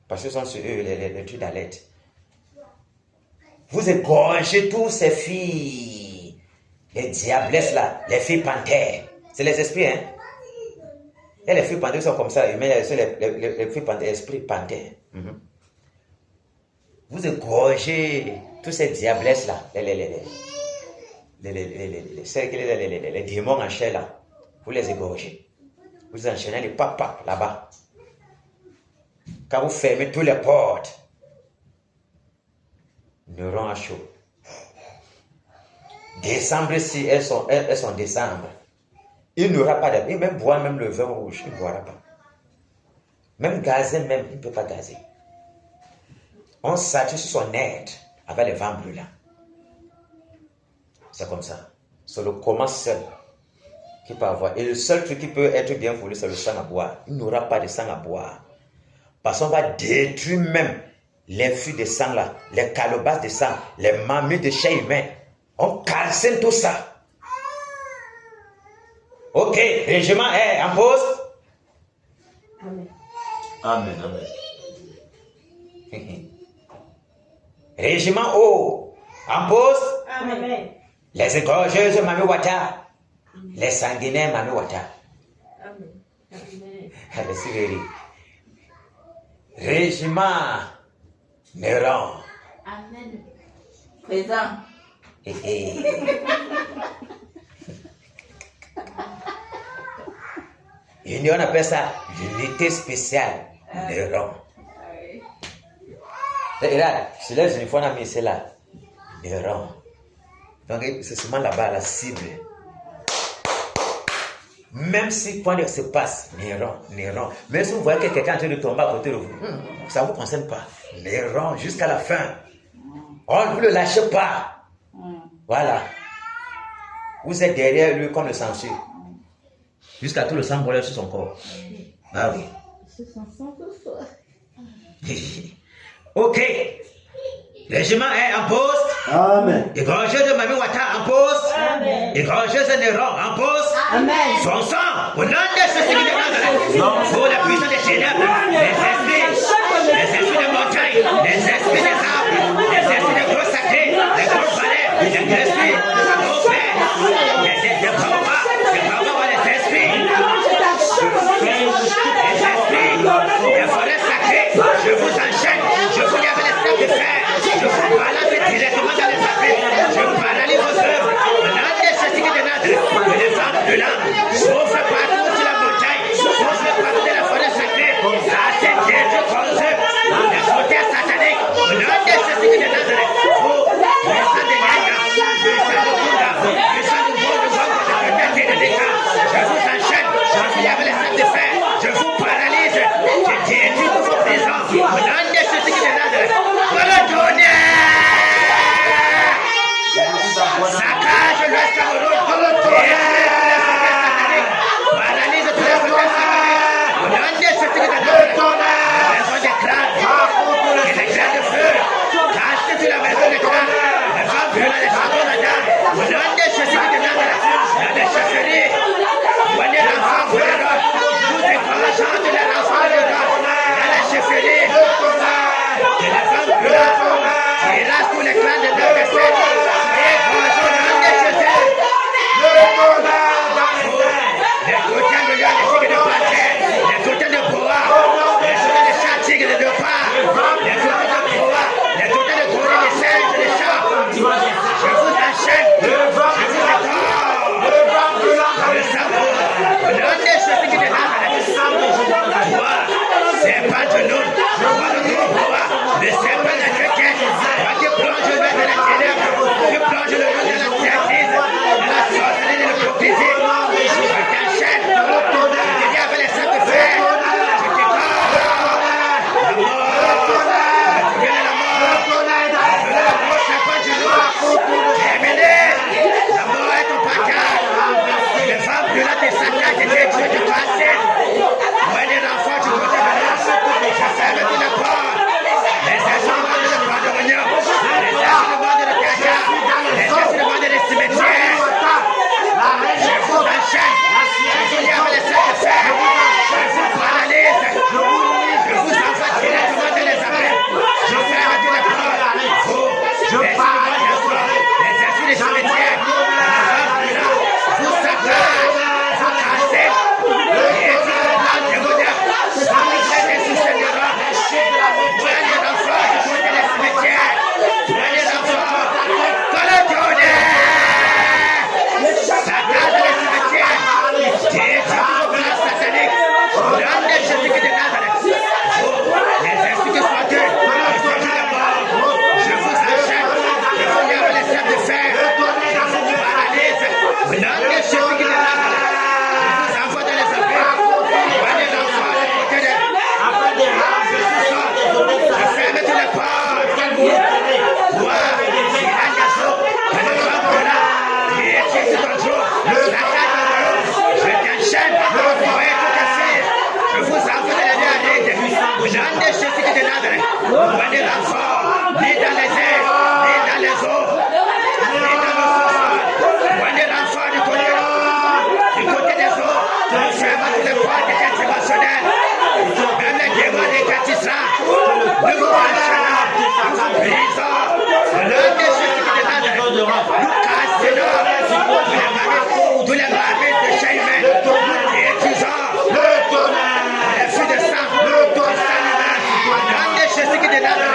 Parce que ce sont sur eux les trucs d'alerte. Vous égorgez tous ces filles. Les diablesses là, les filles panthères. C'est les esprits, hein. Et les filles panthères sont comme ça, mais les filles panthères, esprits panthères. Vous égorgez tous ces diablesses là, les démons en chair là. Vous les égorgez. Vous enchaînez les papas là-bas. Quand vous fermez toutes les portes, Néron à chaud. Décembre, si elles sont décembre, il n'aura pas de... Même boire même le vin rouge, il ne boira pas. Même gazer, même, il ne peut pas gazer. On sature sur son être avec les vents brûlants. C'est comme ça. C'est le comment seul qui peut avoir. Et le seul truc qui peut être bien pour lui, c'est le sang à boire. Il n'aura pas de sang à boire. Parce qu'on va détruire même les fûts de sang là, les calebasses de sang, les mamies de chair humaine. On calcine tout ça. Ok, régiment est en pause. Amen. Amen, amen. Régiment O, en pause. Amen. Les égorgeuses Mami Wata, les sanguinaires Mami Wata. Amen. Amen. Allez, Siveri. Régiment Néron. Amen. Présent. Et on appelle ça l'unité spéciale Néron. Regarde, sur les uniformes, on a mis cela. Néron. Donc, c'est seulement là-bas la cible. Même si quand se passe, Néron. Même si vous voyez que quelqu'un est en train de tomber à côté de vous, ça ne vous concerne pas. Néron, jusqu'à la fin. On ne vous le lâchez pas. Voilà. Vous êtes derrière lui comme le censure. Jusqu'à tout le sang brûlé sur son corps. Ah oui. Ce sont sans soir. Ok. Régiment est en poste. Amen. Égorgeuse de Mami Wata en poste. Amen. Égorgeuse de Néron en poste. Amen. Son sang, au nom de ce qui est pour la puissance des ténèbres, les esprits de montagne, les esprits des arbres, les esprits des gros sacrés, les gros palais, les esprits de gros pères, les pauvres, les esprits, les forêts sacrées, je vous enchaîne, je vous lève les steps de fer, je vous balance directement dans les affaires, je paralyse vos œuvres, au nom de ce qui est de les femmes de l'âme, sauf partout sur la montagne, sauf partout de la forêt sacrée, ça c'est Jésus qu'on œuvre, les côtés sataniques, au nom de ce qui est de Nazareth, vous, le sang de Yaya, le sang de Bouddha, le sang du bon, le sang de la déca, je vous enchaîne, je vous lève les steps de fer, je vous paralyse, je détruis tous vos présents, au nom de ce qui est de Nazareth, Volontaire! Saccage l'Ouest Cameroun, paralyse tous les côtés sataniques, au nom de ce qui est de Nazareth, la maison des crânes, et les grains de feu, cachez sur la maison des crânes, les femmes brûlent les châteaux d'Adam, au nom de ce qui est de Nazareth, dans les chefferies, voyez l'enfant brûlera, vous déclenchant de l'enfant brûlera, dans les chefferies, et les femmes brûlent, il reste tous les clans de Dieu. ténèbres. Prenez l'enfant, ni dans les airs, ni dans les eaux, ni dans le sous-sol. Prenez l'enfant du côté des eaux. Fermez tous les portes interdimensionnelles. Même les démons des catisans. Nous vous enchaînons, nous vous brisons. L'un des ceux qui dénadent, nous cassons tous les marmites de chair humaine. Nous détruisons les flux de sang, l'un des ceux qui dénadent.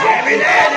Terminé.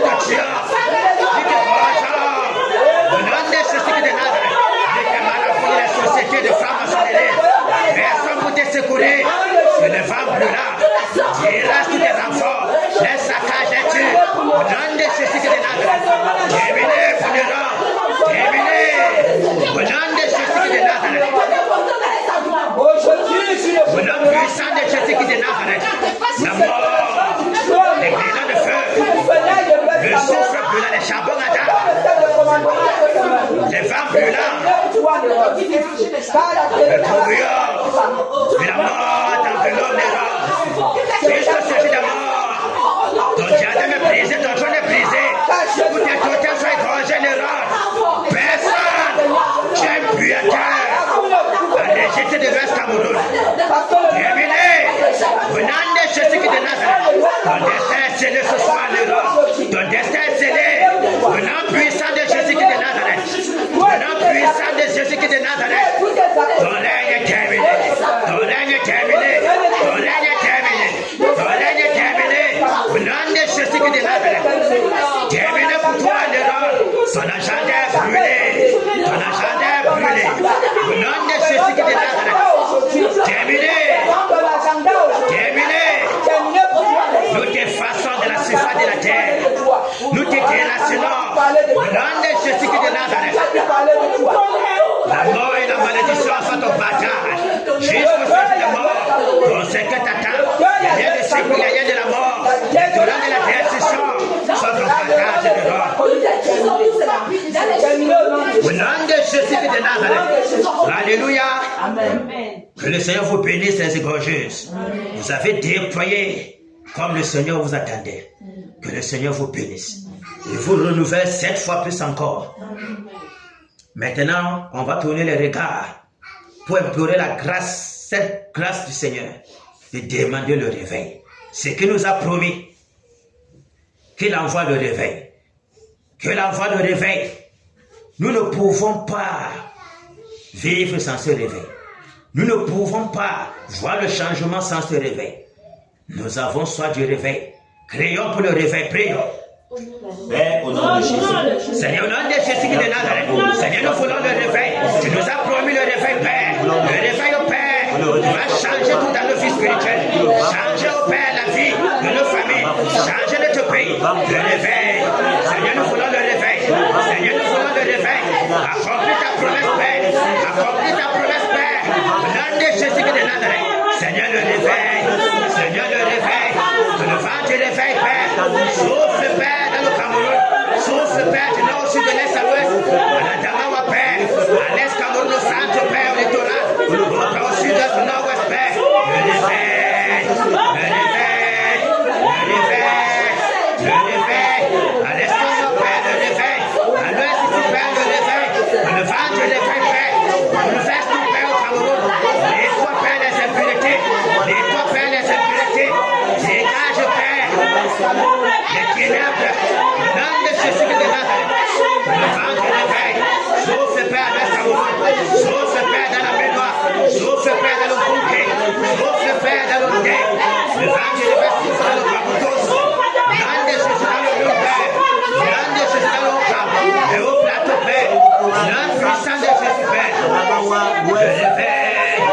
te tuant. Nous te branchons. Au nom de Jésus de Nazareth. Nous te malafons les sociétés de femmes enchaînées. Personne pour te secourir. Ce ne va plus là. Il reste tous tes enfants. Les saccages et tu. Au nom de Jésus de Nazareth. Terminé, funéraire. Terminé. Au nom de Jésus de Nazareth. Au nom puissant de Jésus de Nazareth. La mort. Les grillons de feu. Le souffle brûlant, les charbons à date. Les vents brûlants. Le tourbillon. Et la mort t'enveloppe les rangs. Puisque ce jour de mort, ton diadème est brisé, ton trône est brisé. Pour tes totems soient égorgés les rangs. Personne, tu es un buateur. À l'Égypte de l'Ouest Cameroun. Terminé. Au nom de Jésus de Nazareth. Ton destin est scellé ce soir, les rangs. Ton destin est scellé. Au nom puissant de Jésus de Nazareth. Au nom puissant de Jésus de Nazareth. Ton règne est terminé. Ton règne est terminé. Ton règne est terminé. Ton règne est terminé. Au nom de Jésus de Nazareth. Terminé pour toi, les rangs. Ton agenda est brûlé. Ton agenda est brûlé. Au nom de Jésus de Nazareth. Terminé. Terminé. Nous t'effaçons de la surface de la terre. Nous te déracinons. Au nom de Jésus de Nazareth. La mort et la malédiction sont au partage. Jusqu'au jour de mort. Pour ce que t'attends. Il y a rien de sécurité, il y a rien de la mort. Les tourants de la destruction sont au partage de l'or. Au nom de Jésus de Nazareth. Alléluia. Que le Seigneur vous bénisse les égorgeuses. Vous avez déployé comme le Seigneur vous attendait. Que le Seigneur vous bénisse. Il vous renouvelle 7 fois plus encore. Maintenant, on va tourner les regards pour implorer la grâce, cette grâce du Seigneur, de demander le réveil. Ce qu'il nous a promis, qu'il envoie le réveil. Qu'il envoie le réveil. Nous ne pouvons pas vivre sans ce réveil. Nous ne pouvons pas voir le changement sans ce réveil. Nous avons soif du réveil. Créons pour le réveil, prions. Père, au nom de Jésus. Seigneur, au nom de Jésus de Nazareth. Seigneur, nous voulons le réveil. Tu nous as promis le réveil, Père. Le réveil au Père. Tu vas changer tout dans nos vies spirituelles. Changer au Père la vie de nos familles. Changer notre pays. Le réveil. Seigneur, nous voulons le réveil. Seigneur, nous voulons le réveil. Accomplis ta promesse, Père. Accomplis ta promesse, Père. Au nom de Jésus de Nazareth. Seigneur, le réveil. Seigneur, le réveil. Que le vent du réveil, Père. Souffle, Père, dans le Cameroun. Souffle, Père, du nord au sud, de l'est à l'ouest. À la Damawa, Père. À l'est Cameroun, au centre, Père, au littoral. Au sud-est, au nord-ouest, Père. Le réveil. Le réveil. Le réveil. Le réveil. À l'est, Père, le réveil. À l'ouest, ici, Père, le réveil. Le vent du réveil, Père. Nous faisons tout, Père, au Cameroun. Nettoie, Père, les impurités. Nettoie, Père, les impurités. Dégage, Père. Les ténèbres. Nom de Jésus de Nazareth. Le vent du réveil. Souffle, Père, dans le Cameroun. Souffle, Père, dans la baignoire. Souffle, Père, dans le bouquet. Souffle, Père, dans le thé. Le vent du réveil souffle dans le Baboutos. Nom de Jésus dans le lieu, Père. Nom de Jésus dans le camp. Et au plateau, Père. Nom puissant de Jésus, Père. Le réveil.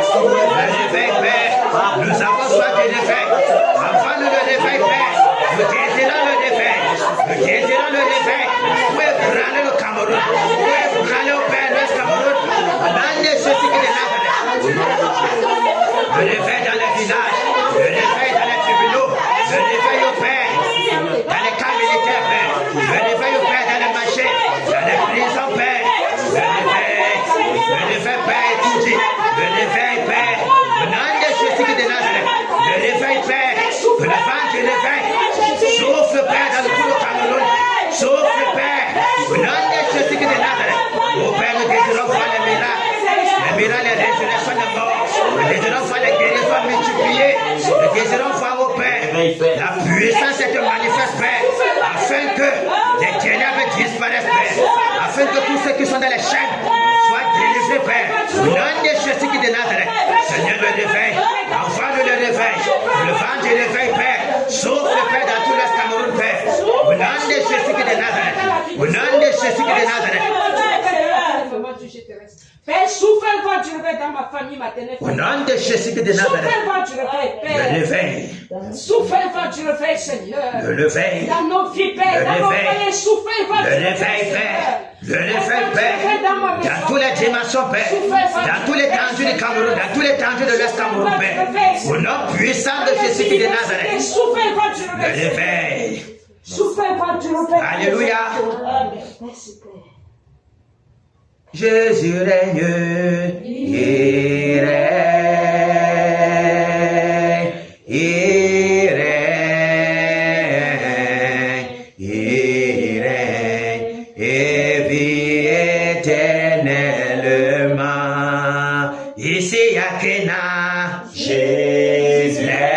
Le réveil, Père. Nous avons soif du réveil. Envoie-nous le réveil, Père. Nous désirons le réveil. Nous désirons le réveil. Où est branler le Cameroun? Où est branler au Père l'Ouest Cameroun? Dans les Jésus de Nazareth. Le réveil dans les villages. Le réveil dans les tribunaux. Le réveil au Père. Dans les camps militaires, Père. Le réveil au Père dans les marchés. Dans les prisons, Père. Le réveil. Le réveil, Père, tout dit. Le réveil, Père. Au nom de Jésus de Nazareth. Le réveil, Père. Le vent du réveil. Souffle, Père, dans le coup de Cameroun. Souffle, Père. Au nom de Jésus de Nazareth. Au Père, nous désirons voir les miracles. Les miracles, les résurrections de mort. Nous désirons voir les guérisons multipliées. Nous désirons voir au Père. La puissance se manifeste, Père. Afin que les ténèbres disparaissent, Père. Afin que tous ceux qui sont dans les chaînes soient délivrés, Père. Au nom de Jésus de Nazareth. Seigneur, le réveil. Envoie-nous le réveil. Le vent du réveil, Père. Souffle, Père, dans tout l'Est Cameroun, Père. Au nom de Jésus Au nom de Jésus de Nazareth. Père, souffle quand tu réveilles dans ma famille maternelle. Au nom de Jésus de Nazareth. Souffle quand tu réveilles, Père. Le réveil. Souffle quand tu réveilles, Seigneur. Le réveil. Dans nos vies, Père. Dans nos foyers, souffle quand tu Le réveilles, réveil, Père. Le réveil, Père. Père. Dans toutes les dimensions, Père. Dans tous les dangers du Cameroun. Dans tous les dangers de l'Est Cameroun, Père. Au nom puissant de Jésus de Nazareth. Souffle quand tu Le réveilles. réveil. Souffle quand tu réveilles. Alléluia. Merci, Père. Jésus règne, il règne, il règne, il règne, et vit éternellement. Ici à Kéna, Jésus règne.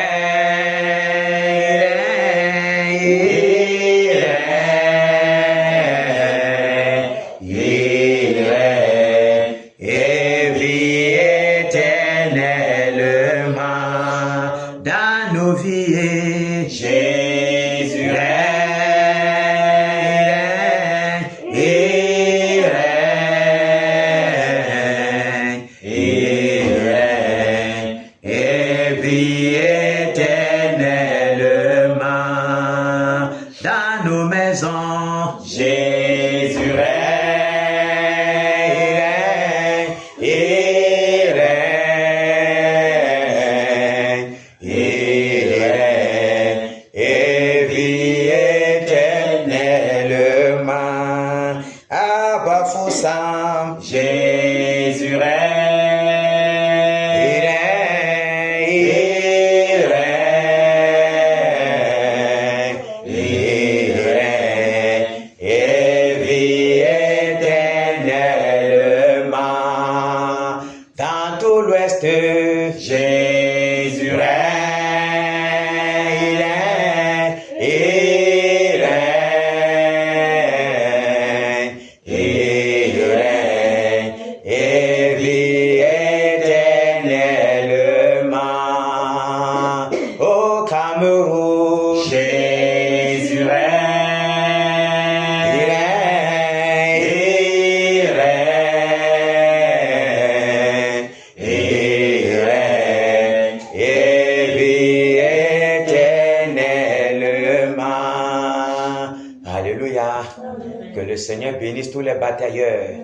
Seigneur bénisse tous les batailleurs,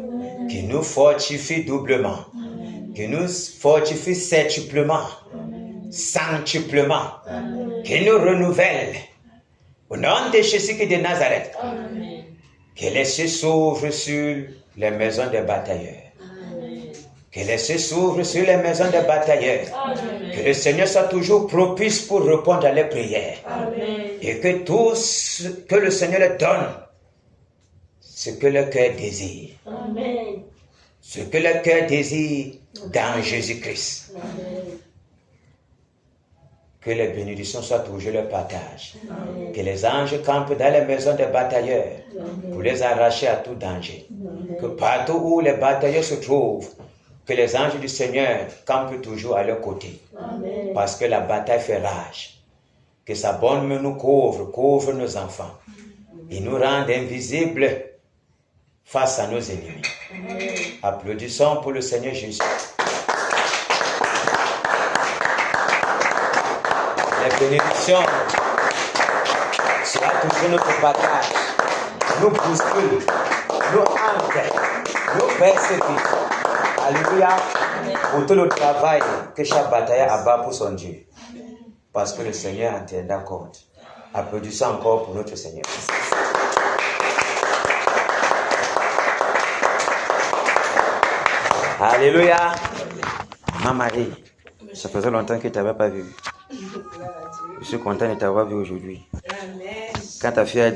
qui nous fortifie doublement, qui nous fortifie septuplement, centuplement, qui nous renouvelle. Au nom de Jésus de Nazareth, que les cieux s'ouvrent sur les maisons des batailleurs. Que les cieux s'ouvrent sur les maisons des batailleurs. Que le Seigneur soit toujours propice pour répondre à leurs prières. Et que tout ce que le Seigneur leur donne, ce que le cœur désire. Amen. Ce que le cœur désire dans Jésus-Christ. Que les bénédictions soient toujours leur partage. Amen. Que les anges campent dans les maisons des batailleurs pour les arracher à tout danger. Que partout où les batailleurs se trouvent, que les anges du Seigneur campent toujours à leur côté. Amen. Parce que la bataille fait rage. Que sa bonne main nous couvre nos enfants. Et nous rende invisibles face à nos ennemis. Amen. Applaudissons pour le Seigneur Jésus. Les bénédictions sera toujours notre partage, nous bouscule, nous ancre, nous persévère. Alléluia. Pour tout le travail que chaque batailleur abat pour son Dieu. Parce que le Seigneur en tiendra compte. Applaudissons encore pour notre Seigneur. Alléluia. Ma Marie, ça faisait longtemps que tu n'avais pas vu. Je suis content de t'avoir vu aujourd'hui. Quand ta fille a dit